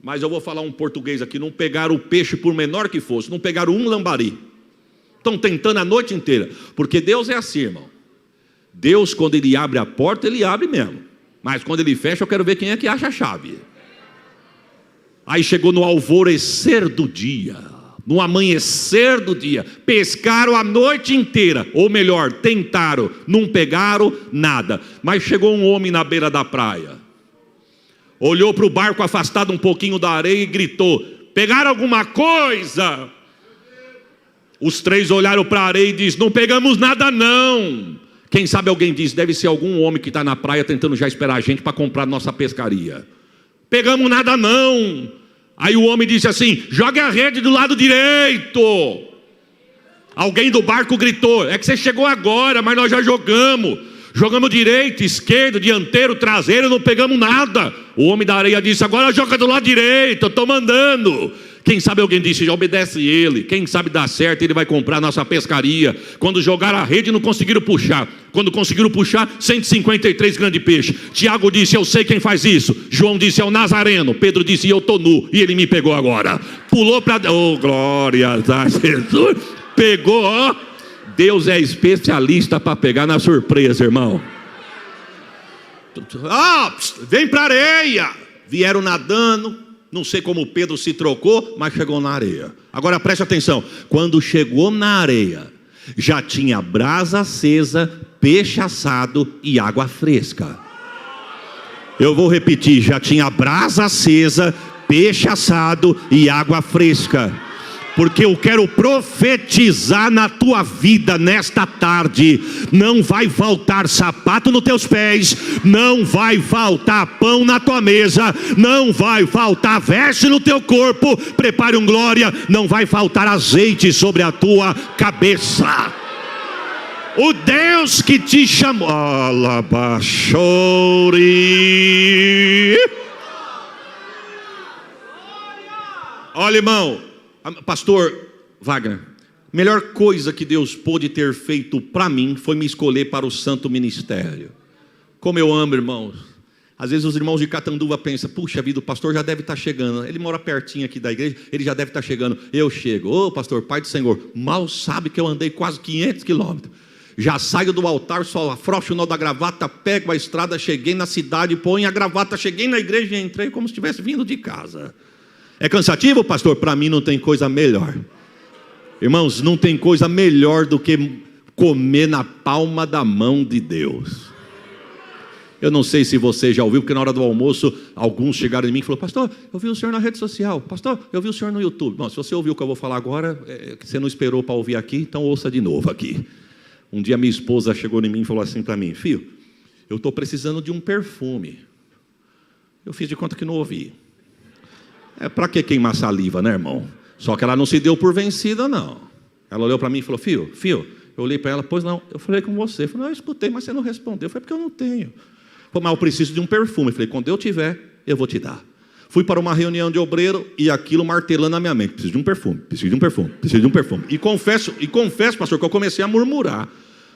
Mas eu vou falar um português aqui: não pegaram o peixe, por menor que fosse, não pegaram um lambari. Estão tentando a noite inteira. Porque Deus é assim, irmão. Deus, quando ele abre a porta, ele abre mesmo. Mas quando ele fecha, eu quero ver quem é que acha a chave. Aí chegou no alvorecer do dia, no amanhecer do dia, pescaram a noite inteira, ou melhor, tentaram, não pegaram nada. Mas chegou um homem na beira da praia, olhou para o barco afastado um pouquinho da areia e gritou: pegaram alguma coisa? Os 3 olharam para a areia e disseram: não pegamos nada não. Quem sabe alguém diz: deve ser algum homem que está na praia tentando já esperar a gente para comprar nossa pescaria. Pegamos nada não. Aí o homem disse assim: jogue a rede do lado direito. Alguém do barco gritou: é que você chegou agora, mas nós já jogamos. Jogamos direito, esquerdo, dianteiro, traseiro, não pegamos nada. O homem da areia disse: agora joga do lado direito, eu estou mandando. Quem sabe alguém disse: já obedece ele. Quem sabe dá certo, ele vai comprar nossa pescaria. Quando jogaram a rede, não conseguiram puxar. Quando conseguiram puxar, 153 grandes peixes. Tiago disse: eu sei quem faz isso. João disse: é o Nazareno. Pedro disse: eu estou nu, e ele me pegou agora. Pulou para... oh, glória a Jesus. Pegou, ó. Deus é especialista para pegar na surpresa, irmão. Vem para a areia. Vieram nadando. Não sei como Pedro se trocou, mas chegou na areia. Agora preste atenção: quando chegou na areia, já tinha brasa acesa, peixe assado e água fresca. Eu vou repetir, já tinha brasa acesa, peixe assado e água fresca. Porque eu quero profetizar na tua vida nesta tarde. Não vai faltar sapato nos teus pés, não vai faltar pão na tua mesa, não vai faltar veste no teu corpo, prepare um glória, não vai faltar azeite sobre a tua cabeça. O Deus que te chamou, olha, irmão, pastor Wagner, melhor coisa que Deus pôde ter feito para mim foi me escolher para o santo ministério. Como eu amo, irmãos. Às vezes os irmãos de Catanduva pensam, puxa vida, o pastor já deve estar chegando, ele mora pertinho aqui da igreja, ele já deve estar chegando. Eu chego, ô pastor, Pai do Senhor, mal sabe que eu andei quase 500 quilômetros. Já saio do altar, só afrouxo o nó da gravata, pego a estrada, cheguei na cidade, ponho a gravata, cheguei na igreja e entrei como se estivesse vindo de casa. É cansativo, pastor? Para mim não tem coisa melhor. Irmãos, não tem coisa melhor do que comer na palma da mão de Deus. Eu não sei se você já ouviu, porque na hora do almoço, alguns chegaram em mim e falaram, pastor, eu vi o senhor na rede social, pastor, eu vi o senhor no YouTube. Bom, se você ouviu o que eu vou falar agora, que você não esperou para ouvir aqui, então ouça de novo aqui. Um dia minha esposa chegou em mim e falou assim para mim, filho, eu estou precisando de um perfume. Eu fiz de conta que não ouvi. Para que queimar saliva, né, irmão? Só que ela não se deu por vencida, não. Ela olhou para mim e falou, filho, eu olhei para ela, pois não, eu falei com você. Eu falei, não, eu escutei, mas você não respondeu. Eu falei, porque eu não tenho. Falei, mas eu preciso de um perfume. Eu falei, quando eu tiver, eu vou te dar. Fui para uma reunião de obreiro e aquilo martelando na minha mente. Preciso de um perfume, preciso de um perfume, preciso de um perfume. E confesso, pastor, que eu comecei a murmurar.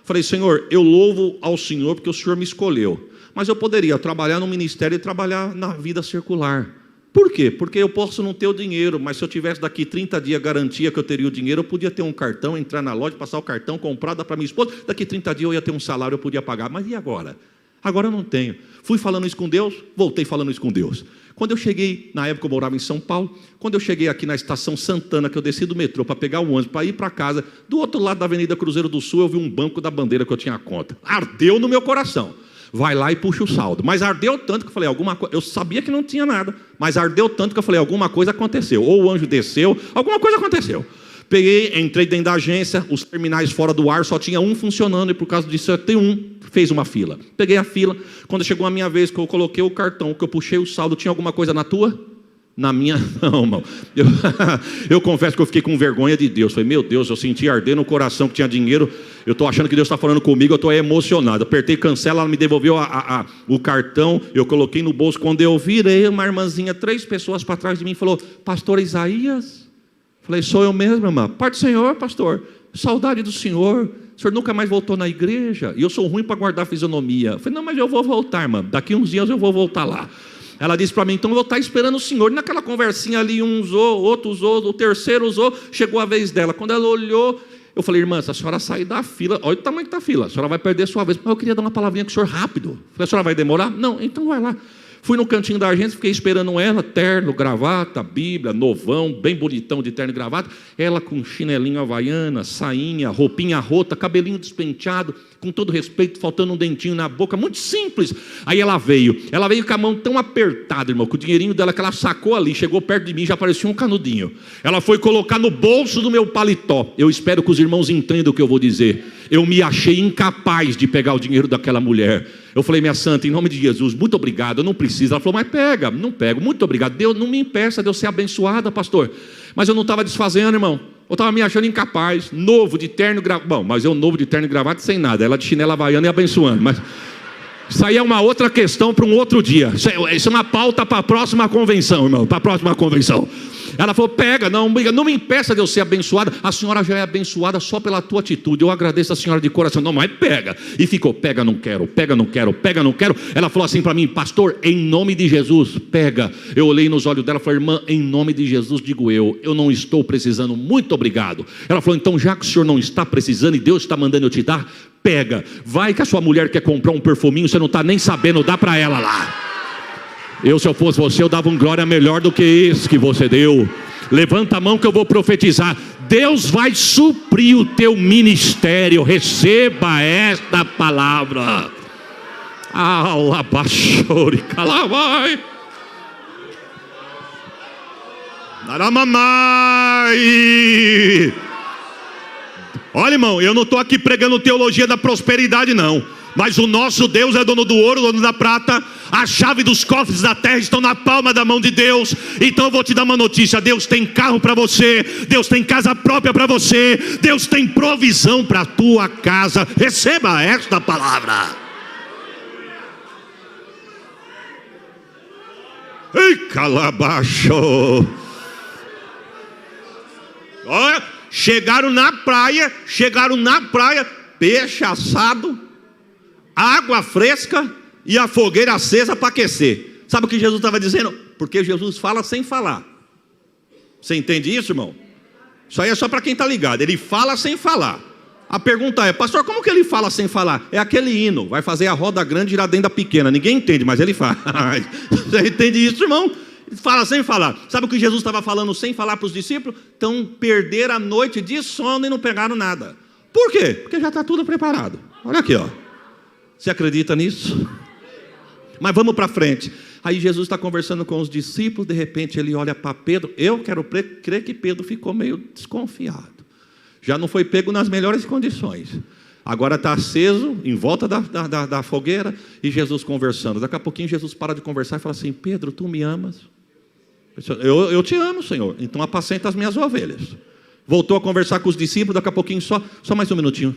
Falei, Senhor, eu louvo ao Senhor porque o Senhor me escolheu. Mas eu poderia trabalhar no ministério e trabalhar na vida circular. Por quê? Porque eu posso não ter o dinheiro, mas se eu tivesse daqui 30 dias garantia que eu teria o dinheiro, eu podia ter um cartão, entrar na loja, passar o cartão, comprar, dar para minha esposa, daqui 30 dias eu ia ter um salário, eu podia pagar. Mas e agora? Agora eu não tenho. Fui falando isso com Deus, voltei falando isso com Deus. Quando eu cheguei, na época eu morava em São Paulo, quando eu cheguei aqui na estação Santana, que eu desci do metrô para pegar o ônibus, para ir para casa, do outro lado da Avenida Cruzeiro do Sul, eu vi um banco da bandeira que eu tinha conta. Ardeu no meu coração. Vai lá e puxa o saldo. Mas ardeu tanto que eu falei, alguma coisa. Eu sabia que não tinha nada, mas ardeu tanto que eu falei, alguma coisa aconteceu. Ou o anjo desceu, alguma coisa aconteceu. Peguei, entrei dentro da agência, os terminais fora do ar, só tinha um funcionando, e por causa disso eu tenho um, fez uma fila. Peguei a fila, quando chegou a minha vez, que eu coloquei o cartão, que eu puxei o saldo, tinha alguma coisa na tua? Na minha, não, irmão. Eu confesso que eu fiquei com vergonha de Deus. Falei, meu Deus, eu senti arder no coração que tinha dinheiro. Eu estou achando que Deus está falando comigo, eu estou emocionado. Apertei cancela, ela me devolveu o cartão, eu coloquei no bolso. Quando eu virei, uma irmãzinha, 3 pessoas para trás de mim, falou, pastor Isaías? Falei, sou eu mesmo, irmã. Pai do Senhor, pastor, saudade do Senhor. O senhor nunca mais voltou na igreja? E eu sou ruim para guardar fisionomia. Falei, não, mas eu vou voltar, irmã. Daqui uns dias eu vou voltar lá. Ela disse para mim, então eu vou estar esperando o senhor. E naquela conversinha ali, um usou, outro usou, o terceiro usou, chegou a vez dela. Quando ela olhou, eu falei, irmã, se a senhora sair da fila, olha o tamanho que está a fila, a senhora vai perder a sua vez. Mas eu queria dar uma palavrinha com o senhor rápido. Falei, a senhora vai demorar? Não, então vai lá. Fui no cantinho da agência, fiquei esperando ela, terno, gravata, Bíblia, novão, bem bonitão de terno e gravata. Ela com chinelinho havaiana, sainha, roupinha rota, cabelinho despenteado, com todo respeito, faltando um dentinho na boca, muito simples. Aí ela veio com a mão tão apertada, irmão, com o dinheirinho dela que ela sacou ali, chegou perto de mim, já parecia um canudinho. Ela foi colocar no bolso do meu paletó. Eu espero que os irmãos entendam o que eu vou dizer. Eu me achei incapaz de pegar o dinheiro daquela mulher. Eu falei, minha santa, em nome de Jesus, muito obrigado, eu não preciso. Ela falou, mas pega. Não pego, muito obrigado. Deus não me impeça de eu ser abençoada, pastor. Mas eu não estava desfazendo, irmão. Eu estava me achando incapaz, novo de terno e gravata. Bom, mas eu novo de terno e gravata sem nada. Ela de chinela havaiana e abençoando. Mas isso aí é uma outra questão para um outro dia. Isso é uma pauta para a próxima convenção, irmão. Para a próxima convenção. Ela falou, pega, não me impeça de eu ser abençoada. A senhora já é abençoada só pela tua atitude. Eu agradeço a senhora de coração. Não, mas pega. E ficou, pega, não quero, pega, não quero, pega, não quero. Ela falou assim para mim, pastor, em nome de Jesus, pega. Eu olhei nos olhos dela e falei, irmã, em nome de Jesus digo eu não estou precisando, muito obrigado. Ela falou, então já que o senhor não está precisando e Deus está mandando eu te dar, pega. Vai que a sua mulher quer comprar um perfuminho, você não está nem sabendo, dá para ela lá. Se eu fosse você, eu dava um glória melhor do que esse que você deu. Levanta a mão que eu vou profetizar. Deus vai suprir o teu ministério. Receba esta palavra. Alabachori, calamai. Naramamai. Olha, irmão, eu não estou aqui pregando teologia da prosperidade, não. Mas o nosso Deus é dono do ouro, dono da prata. A chave dos cofres da terra estão na palma da mão de Deus. Então eu vou te dar uma notícia: Deus tem carro para você, Deus tem casa própria para você, Deus tem provisão para a tua casa. Receba esta palavra. Ei, calabacho. Olha, chegaram na praia, peixe assado, água fresca e a fogueira acesa para aquecer. Sabe o que Jesus estava dizendo? Porque Jesus fala sem falar. Você entende isso, irmão? Isso aí é só para quem está ligado. Ele fala sem falar. A pergunta é: pastor, como que ele fala sem falar? É aquele hino, vai fazer a roda grande girar dentro da pequena. Ninguém entende, mas ele faz. Você entende isso, irmão? Ele fala sem falar. Sabe o que Jesus estava falando sem falar para os discípulos? Então perderam a noite de sono e não pegaram nada. Por quê? Porque já está tudo preparado. Olha aqui, ó. Você acredita nisso? Mas vamos para frente. Aí Jesus está conversando com os discípulos. De repente ele olha para Pedro. Eu quero crer que Pedro ficou meio desconfiado. Já não foi pego nas melhores condições. Agora está aceso em volta da fogueira. E Jesus conversando. Daqui a pouquinho Jesus para de conversar e fala assim: Pedro, tu me amas? Eu te amo, Senhor. Então apacenta as minhas ovelhas. Voltou a conversar com os discípulos. Daqui a pouquinho, só mais um minutinho.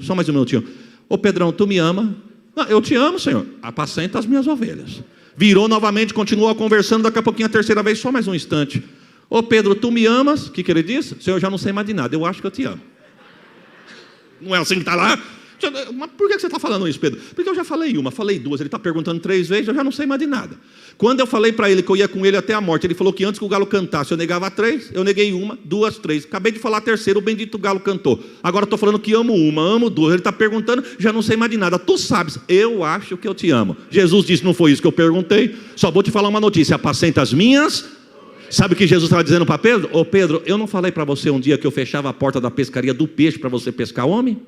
Ô Pedrão, tu me ama? Não, eu te amo, Senhor. Apacenta as minhas ovelhas. Virou novamente, continuou conversando. Daqui a pouquinho a terceira vez, só mais um instante. Ô Pedro, tu me amas? O que ele disse? Senhor, eu já não sei mais de nada. Eu acho que eu te amo. Não é assim que está lá? Mas por que você está falando isso, Pedro? Porque eu já falei uma, falei duas. Ele está perguntando 3 vezes, eu já não sei mais de nada. Quando eu falei para ele que eu ia com ele até a morte, ele falou que antes que o galo cantasse eu negava 3, eu neguei 1, 2, 3. Acabei de falar a terceira, o bendito galo cantou. Agora estou falando que amo 1, amo 2. Ele está perguntando, já não sei mais de nada. Tu sabes, eu acho que eu te amo. Jesus disse: não foi isso que eu perguntei, só vou te falar uma notícia: apacenta as minhas. Sabe o que Jesus estava dizendo para Pedro? Ô Pedro, eu não falei para você um dia que eu fechava a porta da pescaria do peixe para você pescar homem?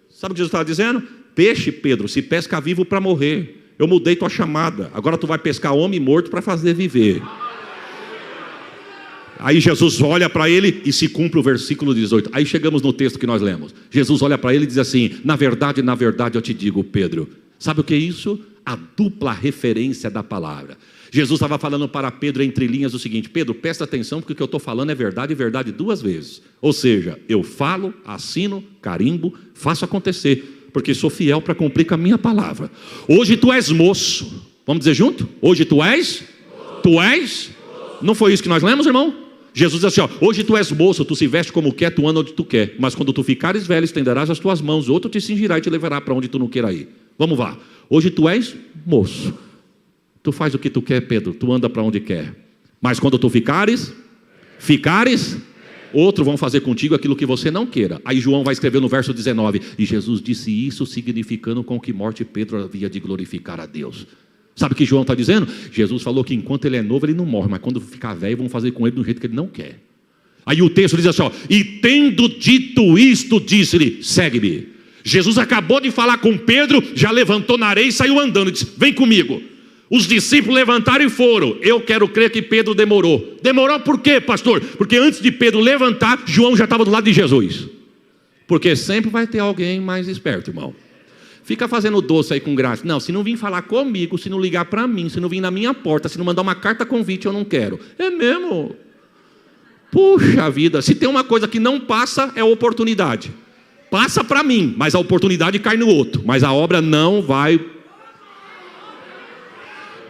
Sabe o que Jesus estava dizendo? Peixe, Pedro, se pesca vivo para morrer. Eu mudei tua chamada. Agora tu vai pescar homem morto para fazer viver. Aí Jesus olha para ele e se cumpre o versículo 18. Aí chegamos no texto que nós lemos. Jesus olha para ele e diz assim: na verdade eu te digo, Pedro. Sabe o que é isso? A dupla referência da palavra. Jesus estava falando para Pedro entre linhas o seguinte: Pedro, presta atenção, porque o que eu estou falando é verdade e verdade 2 vezes. Ou seja, eu falo, assino, carimbo, faço acontecer, porque sou fiel para cumprir com a minha palavra. Hoje tu és moço. Vamos dizer junto? Hoje tu és? Tu és? Não foi isso que nós lemos, irmão? Jesus diz assim, ó: hoje tu és moço, tu se veste como quer, tu anda onde tu quer. Mas quando tu ficares velho, estenderás as tuas mãos, outro te cingirá e te levará para onde tu não queira ir. Vamos lá. Hoje tu és moço. Tu faz o que tu quer, Pedro, tu anda para onde quer. Mas quando tu ficares, outros vão fazer contigo aquilo que você não queira. Aí João vai escrever no verso 19: e Jesus disse isso significando com que morte Pedro havia de glorificar a Deus. Sabe o que João está dizendo? Jesus falou que enquanto ele é novo ele não morre, mas quando ficar velho vão fazer com ele do jeito que ele não quer. Aí o texto diz assim, ó: e tendo dito isto, disse-lhe: segue-me. Jesus acabou de falar com Pedro, já levantou na areia e saiu andando, disse: vem comigo. Os discípulos levantaram e foram. Eu quero crer que Pedro demorou. Demorou por quê, pastor? Porque antes de Pedro levantar, João já estava do lado de Jesus. Porque sempre vai ter alguém mais esperto, irmão. Fica fazendo doce aí com graça. Não, se não vir falar comigo, se não ligar para mim, se não vir na minha porta, se não mandar uma carta convite, eu não quero. É mesmo? Puxa vida, se tem uma coisa que não passa, é a oportunidade. Passa para mim, mas a oportunidade cai no outro. Mas a obra não vai.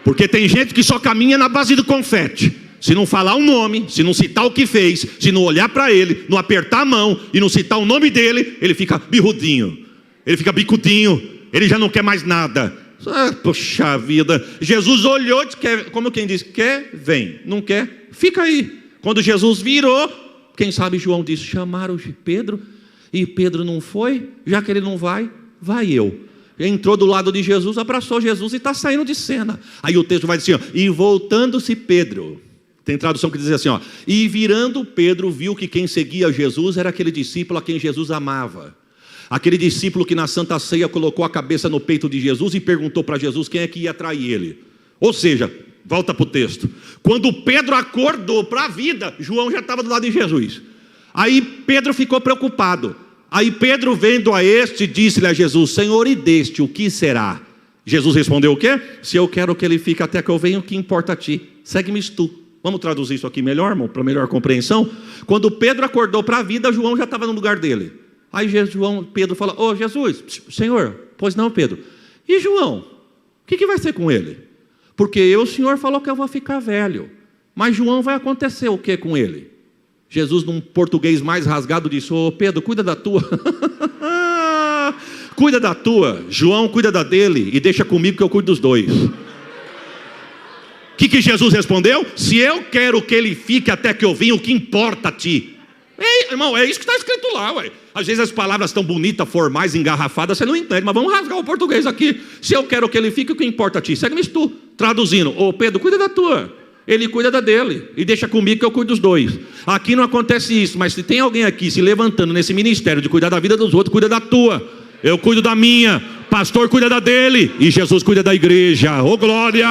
Porque tem gente que só caminha na base do confete. Se não falar o nome, se não citar o que fez, se não olhar para ele, não apertar a mão e não citar o nome dele, ele fica birrudinho, ele fica bicudinho, ele já não quer mais nada. Poxa vida, Jesus olhou, como quem diz, quer, vem, não quer, fica aí. Quando Jesus virou, quem sabe João disse: chamaram Pedro, e Pedro não foi, já que ele não vai, vai eu. Entrou do lado de Jesus, abraçou Jesus e está saindo de cena. Aí o texto vai dizer assim, ó: e voltando-se Pedro, tem tradução que diz assim, ó: e virando Pedro, viu que quem seguia Jesus era aquele discípulo a quem Jesus amava. Aquele discípulo que na Santa Ceia colocou a cabeça no peito de Jesus e perguntou para Jesus quem é que ia trair ele. Ou seja, volta para o texto. Quando Pedro acordou para a vida, João já estava do lado de Jesus. Aí Pedro ficou preocupado. Aí Pedro, vendo a este, disse-lhe a Jesus: Senhor, e deste o que será? Jesus respondeu o quê? Se eu quero que ele fique até que eu venha, o que importa a ti? Segue-me tu. Vamos traduzir isso aqui melhor, irmão, para melhor compreensão? Quando Pedro acordou para a vida, João já estava no lugar dele. Aí Pedro fala: ô Jesus, Senhor, pois não, Pedro, e João, o que vai ser com ele? Porque o Senhor falou que eu vou ficar velho, mas João vai acontecer o que com ele? Jesus, num português mais rasgado, disse: ô Pedro, cuida da tua. Cuida da tua, João cuida da dele, e deixa comigo que eu cuido dos dois. O que Jesus respondeu? Se eu quero que ele fique até que eu venha, o que importa a ti? Ei, irmão, é isso que está escrito lá, ué. Às vezes as palavras tão bonitas, formais, engarrafadas, você não entende, mas vamos rasgar o português aqui. Se eu quero que ele fique, o que importa a ti? Segue-me tu. Traduzindo: ô Pedro, cuida da tua, ele cuida da dele, e deixa comigo que eu cuido dos dois. Aqui não acontece isso, mas se tem alguém aqui se levantando nesse ministério de cuidar da vida dos outros, cuida da tua. Eu cuido da minha, pastor cuida da dele, e Jesus cuida da igreja. Ô glória!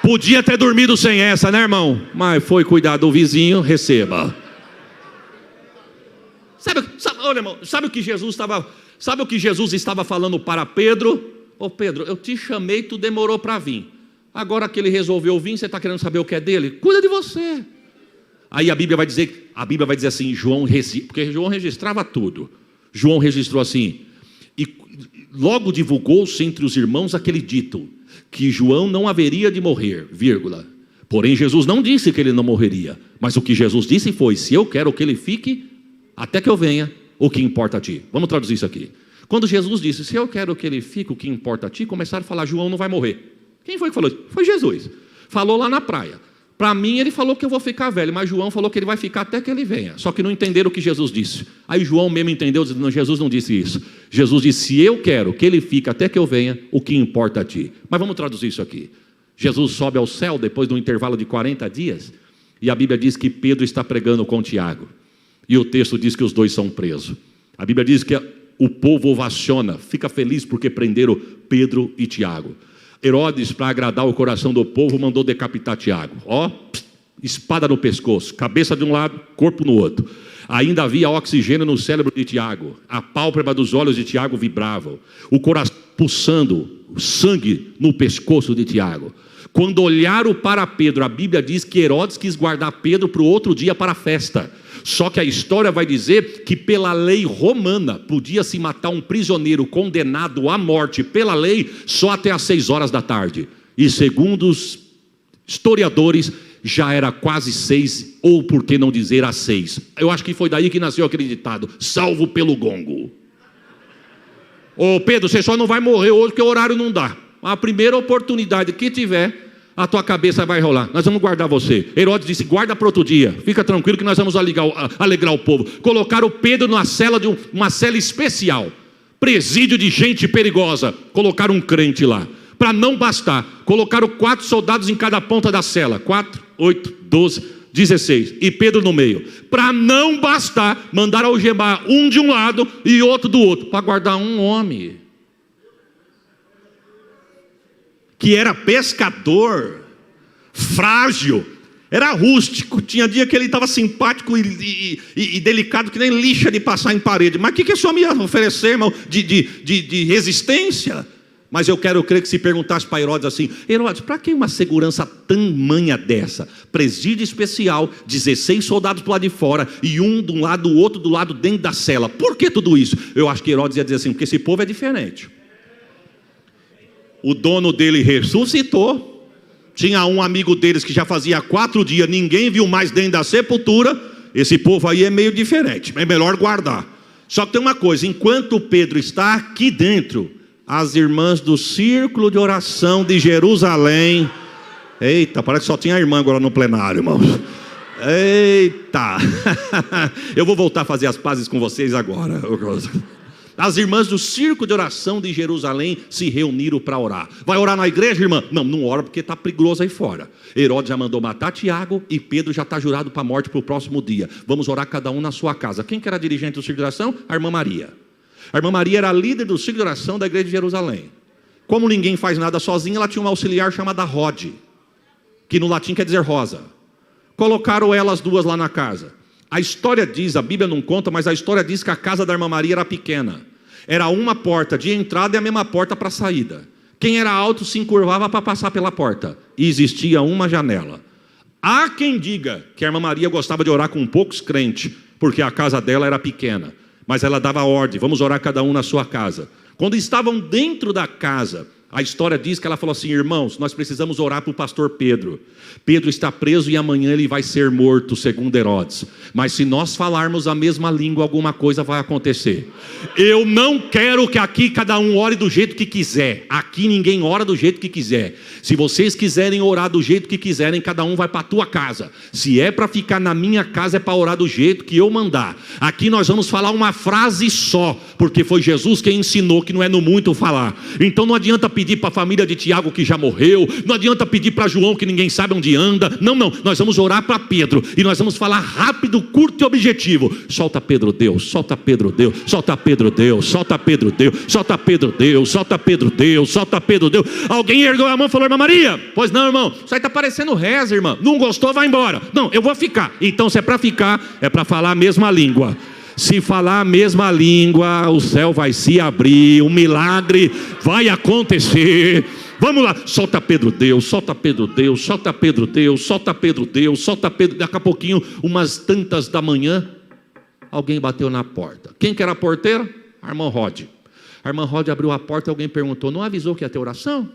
Podia ter dormido sem essa, né, irmão? Mas foi cuidar do vizinho, receba. Olha, irmão, sabe o que Jesus estava falando para Pedro? Ô Pedro, eu te chamei, tu demorou para vir. Agora que ele resolveu vir, você está querendo saber o que é dele? Cuida de você. Aí a Bíblia vai dizer assim, porque João registrava tudo. João registrou assim: e logo divulgou-se entre os irmãos aquele dito, que João não haveria de morrer, vírgula. Porém Jesus não disse que ele não morreria, mas o que Jesus disse foi: se eu quero que ele fique até que eu venha, o que importa a ti? Vamos traduzir isso aqui. Quando Jesus disse: se eu quero que ele fique, o que importa a ti, começaram a falar: João não vai morrer. Quem foi que falou isso? Foi Jesus. Falou lá na praia. Para mim ele falou que eu vou ficar velho, mas João falou que ele vai ficar até que ele venha. Só que não entenderam o que Jesus disse. Aí João mesmo entendeu, dizendo: não, Jesus não disse isso. Jesus disse: se eu quero que ele fique até que eu venha, o que importa a ti? Mas vamos traduzir isso aqui. Jesus sobe ao céu depois de um intervalo de 40 dias, e a Bíblia diz que Pedro está pregando com Tiago, e o texto diz que os dois são presos. A Bíblia diz que o povo ovaciona, fica feliz porque prenderam Pedro e Tiago. Herodes, para agradar o coração do povo, mandou decapitar Tiago. Espada no pescoço, cabeça de um lado, corpo no outro. Ainda havia oxigênio no cérebro de Tiago. A pálpebra dos olhos de Tiago vibrava. O coração pulsando, sangue no pescoço de Tiago. Quando olharam para Pedro, a Bíblia diz que Herodes quis guardar Pedro para o outro dia para a festa. Só que a história vai dizer que pela lei romana podia-se matar um prisioneiro condenado à morte pela lei só até às 6 horas da tarde. E segundo os historiadores, já era quase 6, ou por que não dizer às 6. Eu acho que foi daí que nasceu aquele ditado: salvo pelo gongo. Ô Pedro, você só não vai morrer hoje porque o horário não dá. A primeira oportunidade que tiver, a tua cabeça vai rolar. Nós vamos guardar você. Herodes disse: guarda para outro dia. Fica tranquilo que nós vamos alegrar o povo. Colocaram Pedro numa cela uma cela especial, presídio de gente perigosa. Colocaram um crente lá. Para não bastar, colocaram 4 soldados em cada ponta da cela. 4, 8, 12, 16. E Pedro no meio. Para não bastar, mandaram algemar um de um lado e outro do outro, para guardar um homem que era pescador, frágil, era rústico. Tinha dia que ele estava simpático e delicado, que nem lixa de passar em parede. Mas o que esse homem ia oferecer, irmão, de resistência? Mas eu quero crer que se perguntasse para Herodes assim: Herodes, para que uma segurança tamanha dessa? Presídio especial, 16 soldados do lado de fora, e um de um lado, o outro do lado dentro da cela. Por que tudo isso? Eu acho que Herodes ia dizer assim: porque esse povo é diferente. O dono dele ressuscitou. Tinha um amigo deles que já fazia 4 dias, ninguém viu mais dentro da sepultura. Esse povo aí é meio diferente, é melhor guardar. Só que tem uma coisa: enquanto Pedro está aqui dentro, as irmãs do círculo de oração de Jerusalém, eita, parece que só tinha a irmã agora no plenário, irmãos. Eita, eu vou voltar a fazer as pazes com vocês agora. As irmãs do círculo de oração de Jerusalém se reuniram para orar. Vai orar na igreja, irmã? Não, não ora porque está perigoso aí fora. Herodes já mandou matar Tiago e Pedro já está jurado para a morte para o próximo dia. Vamos orar cada um na sua casa. Quem que era dirigente do círculo de oração? A irmã Maria. A irmã Maria era a líder do ciclo de oração da igreja de Jerusalém. Como ninguém faz nada sozinha, ela tinha uma auxiliar chamada Rod, que no latim quer dizer rosa. Colocaram elas duas lá na casa. A história diz, a Bíblia não conta, mas a história diz que a casa da irmã Maria era pequena. Era uma porta de entrada e a mesma porta para saída. Quem era alto se encurvava para passar pela porta. E existia uma janela. Há quem diga que a irmã Maria gostava de orar com poucos crentes, porque a casa dela era pequena. Mas ela dava ordem, vamos orar cada um na sua casa. Quando estavam dentro da casa, a história diz que ela falou assim: irmãos, nós precisamos orar para o pastor Pedro. Pedro está preso e amanhã ele vai ser morto, segundo Herodes. Mas se nós falarmos a mesma língua, alguma coisa vai acontecer. Eu não quero que aqui cada um ore do jeito que quiser. Aqui ninguém ora do jeito que quiser. Se vocês quiserem orar do jeito que quiserem, cada um vai para a tua casa. Se é para ficar na minha casa, é para orar do jeito que eu mandar. Aqui nós vamos falar uma frase só, porque foi Jesus quem ensinou que não é no muito falar. Então não adianta pedir para a família de Tiago que já morreu, não adianta pedir para João que ninguém sabe onde anda. Não, nós vamos orar para Pedro e nós vamos falar rápido, curto e objetivo. Solta Pedro, Deus, solta Pedro, Deus, solta Pedro, Deus, solta Pedro, Deus, solta Pedro, Deus, solta Pedro, Deus, solta Pedro, Deus. Alguém ergueu a mão e falou: irmã Maria, pois não, irmão, isso aí está parecendo reza, irmã. Não gostou, vai embora. Não, eu vou ficar. Então se é para ficar, é para falar a mesma língua. Se falar a mesma língua, o céu vai se abrir, um milagre vai acontecer. Vamos lá, solta Pedro, Deus, solta Pedro, Deus, solta Pedro, Deus, solta Pedro, Deus, solta Pedro. Daqui a pouquinho, umas tantas da manhã, alguém bateu na porta. Quem que era a porteira? A irmã Rod. A irmã Rod abriu a porta e alguém perguntou: não avisou que ia ter oração?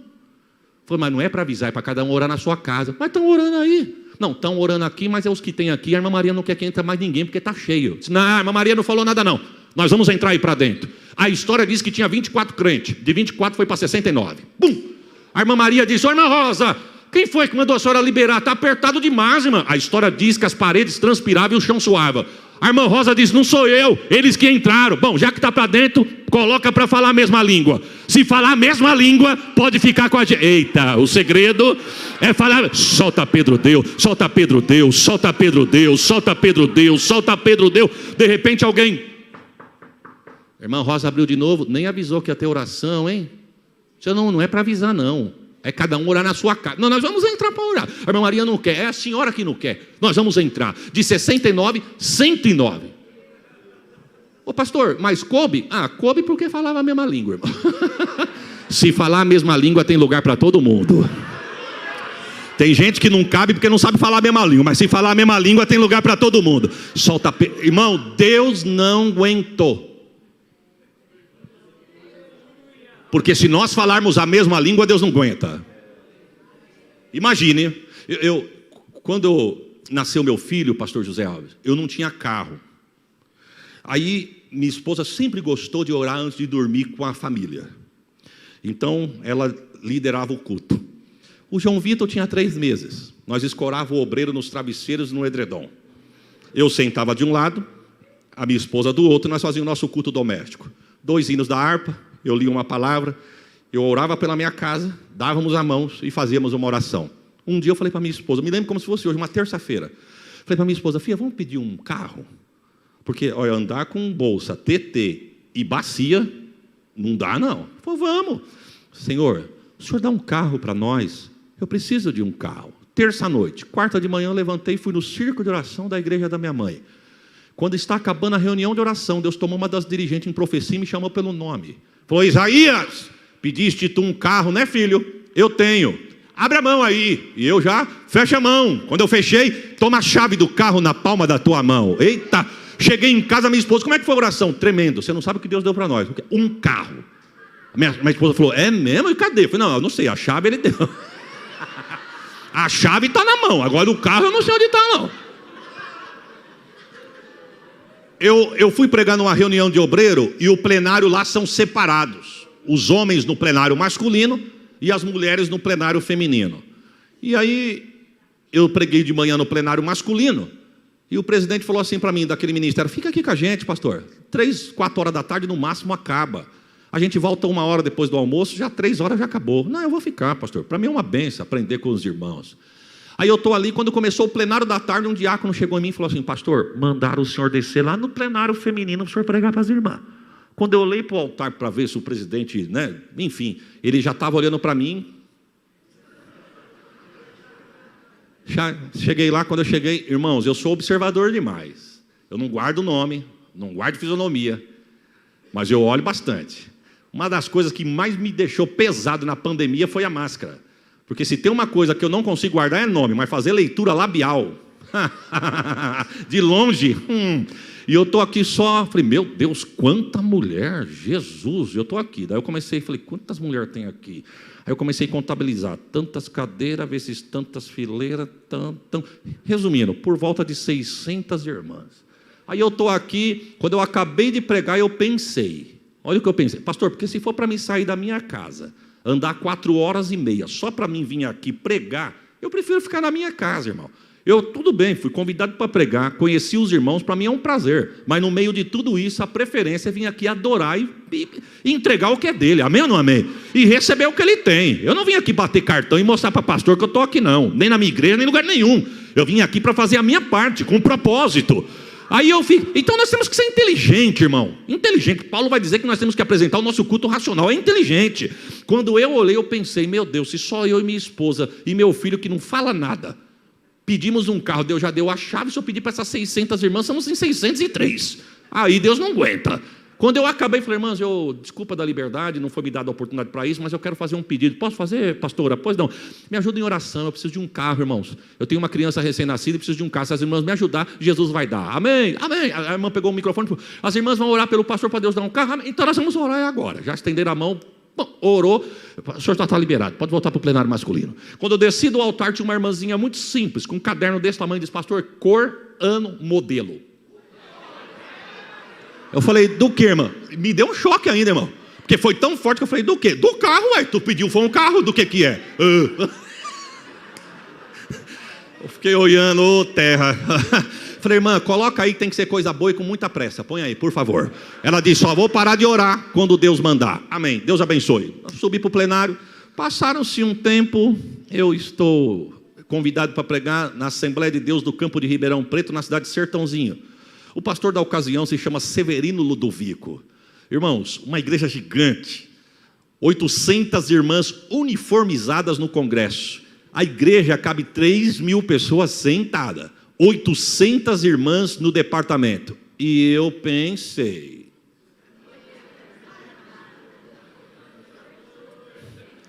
Falei: mas não é para avisar, é para cada um orar na sua casa. Mas estão orando aí. Não, estão orando aqui, mas é os que tem aqui. A irmã Maria não quer que entre mais ninguém, porque está cheio. Disse: não, a irmã Maria não falou nada não. Nós vamos entrar aí para dentro. A história diz que tinha 24 crentes. De 24 foi para 69. Bum! A irmã Maria disse: ô irmã Rosa, quem foi que mandou a senhora liberar? Está apertado demais, irmã. A história diz que as paredes transpiravam e o chão suava. A irmã Rosa disse: não sou eu, eles que entraram. Bom, já que está para dentro, coloca para falar a mesma língua. Se falar a mesma língua, pode ficar com a gente. Eita, o segredo é falar: solta Pedro, Deus, solta Pedro, Deus, solta Pedro, Deus, solta Pedro, Deus, solta Pedro, Deus. De repente alguém... A irmã Rosa abriu de novo, nem avisou que ia ter oração, hein? Isso não é para avisar não. É cada um orar na sua casa. Não, nós vamos entrar para orar. A irmã Maria não quer, é a senhora que não quer. Nós vamos entrar. De 69, 109. Ô pastor, mas coube? Ah, coube porque falava a mesma língua, irmão. Se falar a mesma língua, tem lugar para todo mundo. Tem gente que não cabe porque não sabe falar a mesma língua. Mas se falar a mesma língua, tem lugar para todo mundo. Solta, irmão, Deus não aguentou. Porque se nós falarmos a mesma língua, Deus não aguenta. Imagine, quando nasceu meu filho, pastor José Alves, eu não tinha carro. Aí minha esposa sempre gostou de orar antes de dormir com a família. Então ela liderava o culto. O João Vitor tinha 3 meses. Nós escorava o obreiro nos travesseiros e no edredom. Eu sentava de um lado, a minha esposa do outro, e nós fazíamos o nosso culto doméstico. 2 hinos da harpa. Eu li uma palavra, eu orava pela minha casa, dávamos as mãos e fazíamos uma oração. Um dia eu falei para minha esposa, me lembro como se fosse hoje, uma terça-feira. Falei para minha esposa: filha, vamos pedir um carro? Porque, olha, andar com bolsa, TT e bacia, não dá não. Falei: vamos. Senhor, o senhor dá um carro para nós? Eu preciso de um carro. Terça-noite, quarta de manhã eu levantei e fui no circo de oração da igreja da minha mãe. Quando está acabando a reunião de oração, Deus tomou uma das dirigentes em profecia e me chamou pelo nome. Falou: Isaías, pediste tu um carro, né filho? Eu tenho. Abre a mão aí. E eu já fecho a mão. Quando eu fechei, toma a chave do carro na palma da tua mão. Eita, cheguei em casa, minha esposa: como é que foi a oração? Tremendo. Você não sabe o que Deus deu para nós. Um carro. Minha esposa falou: é mesmo? E cadê? Eu falei: não, eu não sei, a chave ele deu. A chave está na mão, agora o carro eu não sei onde está não. Eu fui pregar numa reunião de obreiro e o plenário lá são separados. Os homens no plenário masculino e as mulheres no plenário feminino. E aí eu preguei de manhã no plenário masculino e o presidente falou assim para mim, daquele ministério: fica aqui com a gente, pastor. 3, 4 horas da tarde no máximo acaba. A gente volta 1 hora depois do almoço, já 3 horas já acabou. Não, eu vou ficar, pastor. Para mim é uma benção aprender com os irmãos. Aí eu estou ali, quando começou o plenário da tarde, um diácono chegou em mim e falou assim: pastor, mandaram o senhor descer lá no plenário feminino para o senhor pregar para as irmãs. Quando eu olhei para o altar para ver se o presidente, né, enfim, ele já estava olhando para mim. Já cheguei lá, quando eu cheguei, irmãos, eu sou observador demais. Eu não guardo nome, não guardo fisionomia, mas eu olho bastante. Uma das coisas que mais me deixou pesado na pandemia foi a máscara. Porque se tem uma coisa que eu não consigo guardar é nome, mas fazer leitura labial, de longe, e eu estou aqui só, falei, meu Deus, quanta mulher, Jesus, eu estou aqui. Daí eu comecei, falei, quantas mulheres tem aqui? Aí eu comecei a contabilizar, tantas cadeiras, vezes tantas fileiras, resumindo, por volta de 600 irmãs. Aí eu estou aqui, quando eu acabei de pregar, eu pensei, olha o que eu pensei, pastor, porque se for para mim sair da minha casa, andar 4h30, só para mim vir aqui pregar, eu prefiro ficar na minha casa, irmão. Eu, tudo bem, fui convidado para pregar, conheci os irmãos, para mim é um prazer, mas no meio de tudo isso, a preferência é vir aqui adorar e entregar o que é dele, amém ou não amém? E receber o que ele tem. Eu não vim aqui bater cartão e mostrar para pastor que eu estou aqui não, nem na minha igreja, nem em lugar nenhum. Eu vim aqui para fazer a minha parte, com um propósito. Aí eu fico, então nós temos que ser inteligente, irmão. Inteligente, Paulo vai dizer que nós temos que apresentar o nosso culto racional, é inteligente. Quando eu olhei, eu pensei, meu Deus, se só eu e minha esposa e meu filho que não fala nada, pedimos um carro, Deus já deu a chave, se eu pedir para essas 600 irmãs, somos em 603. Aí Deus não aguenta. Quando eu acabei, falei, irmãs, desculpa da liberdade, não foi me dada a oportunidade para isso, mas eu quero fazer um pedido. Posso fazer, pastora? Pois não. Me ajuda em oração, eu preciso de um carro, irmãos. Eu tenho uma criança recém-nascida e preciso de um carro. Se as irmãs me ajudar, Jesus vai dar. Amém, amém. A irmã pegou o microfone e falou, as irmãs vão orar pelo pastor para Deus dar um carro. Amém. Então nós vamos orar agora. Já estenderam a mão, orou, o senhor está liberado, pode voltar para o plenário masculino. Quando eu desci do altar, tinha uma irmãzinha muito simples, com um caderno desse tamanho, disse, pastor, cor, ano, modelo. Eu falei, do que, irmã? Me deu um choque ainda, irmão, porque foi tão forte que eu falei, do que? Do carro, ué, tu pediu, foi um carro, do que é? Eu fiquei olhando, ô terra. Falei, irmã, coloca aí que tem que ser coisa boa e com muita pressa. Põe aí, por favor. Ela disse, só vou parar de orar quando Deus mandar. Amém, Deus abençoe. Eu subi para o plenário. Passaram-se um tempo. Eu estou convidado para pregar na Assembleia de Deus do Campo de Ribeirão Preto, na cidade de Sertãozinho. O pastor da ocasião se chama Severino Ludovico. Irmãos, uma igreja gigante. 800 irmãs uniformizadas no congresso. A igreja cabe 3.000 pessoas sentadas. 800 irmãs no departamento. E eu pensei,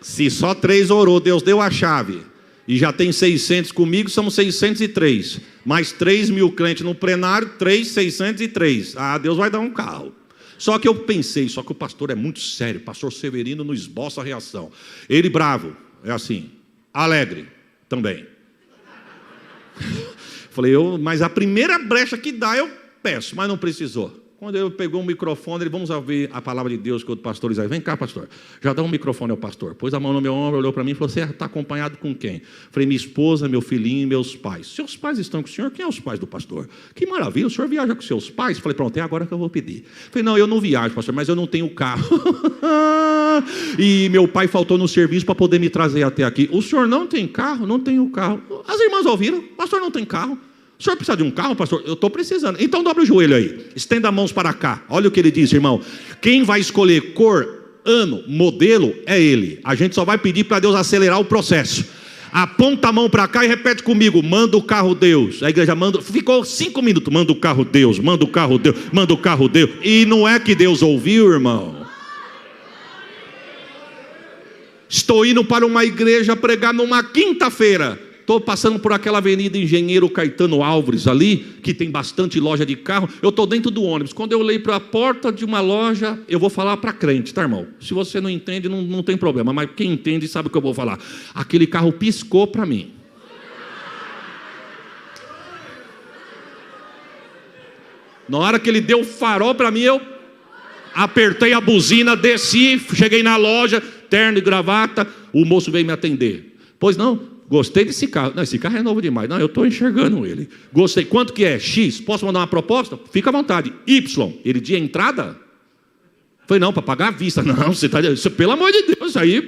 se só 3 orou, Deus deu a chave, e já tem 600 comigo, somos 603, mais 3.000 crentes no plenário, 603. Deus vai dar um carro. Só que eu pensei, só que o pastor é muito sério, pastor Severino não esboça a reação. Ele bravo, é assim, alegre também. Falei, mas a primeira brecha que dá eu peço, mas não precisou. Quando eu pegou um microfone, ele, vamos ouvir a palavra de Deus que o pastor Isaías, vem cá pastor, já dá um microfone ao pastor, pôs a mão no meu ombro, olhou para mim e falou, você está acompanhado com quem? Falei, minha esposa, meu filhinho e meus pais. Seus pais estão com o senhor? Quem é os pais do pastor? Que maravilha, o senhor viaja com seus pais? Falei, pronto, é agora que eu vou pedir. Falei, não, eu não viajo pastor, mas eu não tenho carro. E meu pai faltou no serviço para poder me trazer até aqui. O senhor não tem carro? Não tenho carro. As irmãs ouviram, pastor não tem carro. O senhor precisa de um carro, pastor? Eu estou precisando. Então dobra o joelho aí, estenda as mãos para cá. Olha o que ele diz, irmão. Quem vai escolher cor, ano, modelo é ele. A gente só vai pedir para Deus acelerar o processo. Aponta a mão para cá e repete comigo, manda o carro Deus. A igreja manda, ficou 5 minutos, manda o carro Deus, manda o carro Deus, manda o carro Deus. E não é que Deus ouviu, irmão. Estou indo para uma igreja pregar numa quinta-feira. Estou passando por aquela avenida Engenheiro Caetano Álvares ali, que tem bastante loja de carro. Eu estou dentro do ônibus. Quando eu olhei para a porta de uma loja, eu vou falar para crente, tá, irmão? Se você não entende, não tem problema. Mas quem entende sabe o que eu vou falar. Aquele carro piscou para mim. Na hora que ele deu o farol para mim, eu apertei a buzina, desci, cheguei na loja, terno e gravata. O moço veio me atender. Pois não? Gostei desse carro. Não, esse carro é novo demais. Não, eu estou enxergando ele. Gostei. Quanto que é? X. Posso mandar uma proposta? Fica à vontade. Y. Ele de entrada? Falei, não, para pagar à vista. Não, você está... Pelo amor de Deus. Aí eu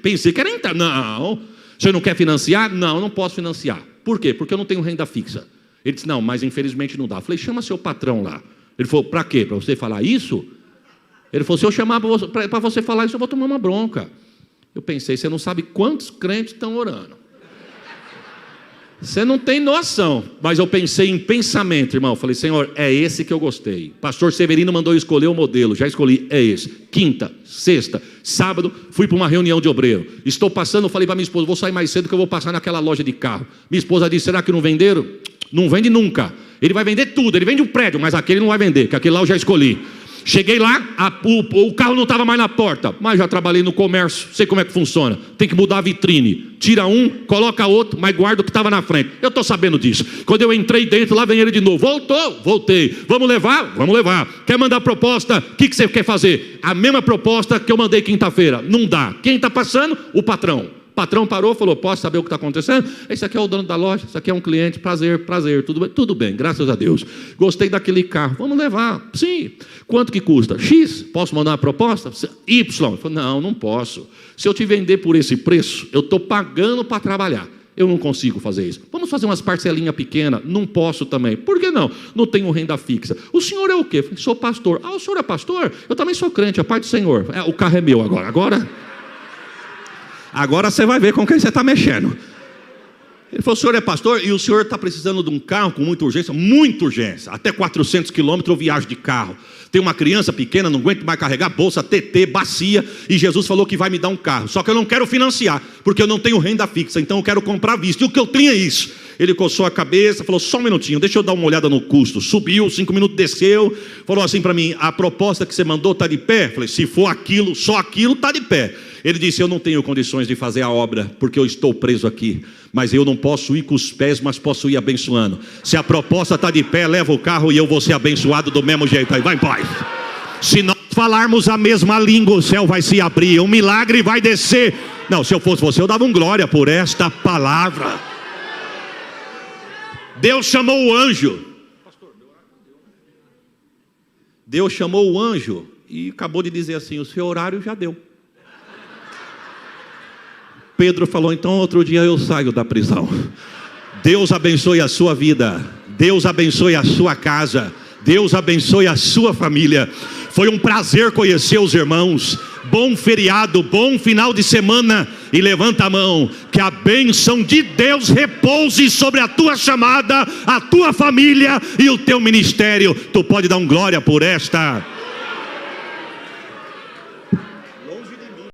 pensei que era entrada. Não. Você não quer financiar? Não, não posso financiar. Por quê? Porque eu não tenho renda fixa. Ele disse, não, mas infelizmente não dá. Falei, chama seu patrão lá. Ele falou, para quê? Para você falar isso? Ele falou, se eu chamar para você falar isso, eu vou tomar uma bronca. Eu pensei, você não sabe quantos crentes estão orando. Você não tem noção. Mas eu pensei em pensamento, irmão. Eu falei, Senhor, é esse que eu gostei. Pastor Severino mandou eu escolher o modelo. Já escolhi, é esse. Quinta, sexta, sábado, fui para uma reunião de obreiro. Estou passando, eu falei para minha esposa, vou sair mais cedo que eu vou passar naquela loja de carro. Minha esposa disse, será que não venderam? Não vende nunca. Ele vai vender tudo, ele vende um prédio, mas aquele não vai vender, que aquele lá eu já escolhi. Cheguei lá, o carro não estava mais na porta, mas já trabalhei no comércio, sei como é que funciona. Tem que mudar a vitrine, tira um, coloca outro, mas guarda o que estava na frente. Eu estou sabendo disso. Quando eu entrei dentro, lá vem ele de novo. Voltei. Vamos levar? Vamos levar. Quer mandar proposta? O que você quer fazer? A mesma proposta que eu mandei quinta-feira. Não dá. Quem está passando? O patrão. O patrão parou, falou, posso saber o que está acontecendo? Esse aqui é o dono da loja, esse aqui é um cliente, prazer, tudo bem, graças a Deus. Gostei daquele carro, vamos levar, sim. Quanto que custa? X, posso mandar uma proposta? Y, eu falei, não posso. Se eu te vender por esse preço, eu estou pagando para trabalhar. Eu não consigo fazer isso. Vamos fazer umas parcelinhas pequenas? Não posso também. Por que não? Não tenho renda fixa. O senhor é o quê? Eu falei, sou pastor. Ah, o senhor é pastor? Eu também sou crente, a paz do Senhor. O carro é meu agora. Agora você vai ver com quem você está mexendo. Ele falou, o senhor é pastor e o senhor está precisando de um carro com muita urgência. Até 400 quilômetros eu viajo de carro. Tem uma criança pequena, não aguento mais carregar, bolsa, TT, bacia. E Jesus falou que vai me dar um carro. Só que eu não quero financiar, porque eu não tenho renda fixa. Então eu quero comprar à vista. E o que eu tenho é isso. Ele coçou a cabeça, falou, só um minutinho, deixa eu dar uma olhada no custo. Subiu, 5 minutos desceu. Falou assim para mim, a proposta que você mandou está de pé? Falei, se for aquilo, só aquilo está de pé. Ele disse, eu não tenho condições de fazer a obra, porque eu estou preso aqui. Mas eu não posso ir com os pés, mas posso ir abençoando. Se a proposta está de pé, leva o carro e eu vou ser abençoado do mesmo jeito. Aí vai em paz. Se nós falarmos a mesma língua, o céu vai se abrir, um milagre vai descer. Não, se eu fosse você, eu dava um glória por esta palavra. Deus chamou o anjo. Deus chamou o anjo e acabou de dizer assim, o seu horário já deu. Pedro falou, então outro dia eu saio da prisão. Deus abençoe a sua vida. Deus abençoe a sua casa. Deus abençoe a sua família. Foi um prazer conhecer os irmãos. Bom feriado, bom final de semana. E levanta a mão, que a bênção de Deus repouse sobre a tua chamada, a tua família e o teu ministério. Tu pode dar um glória por esta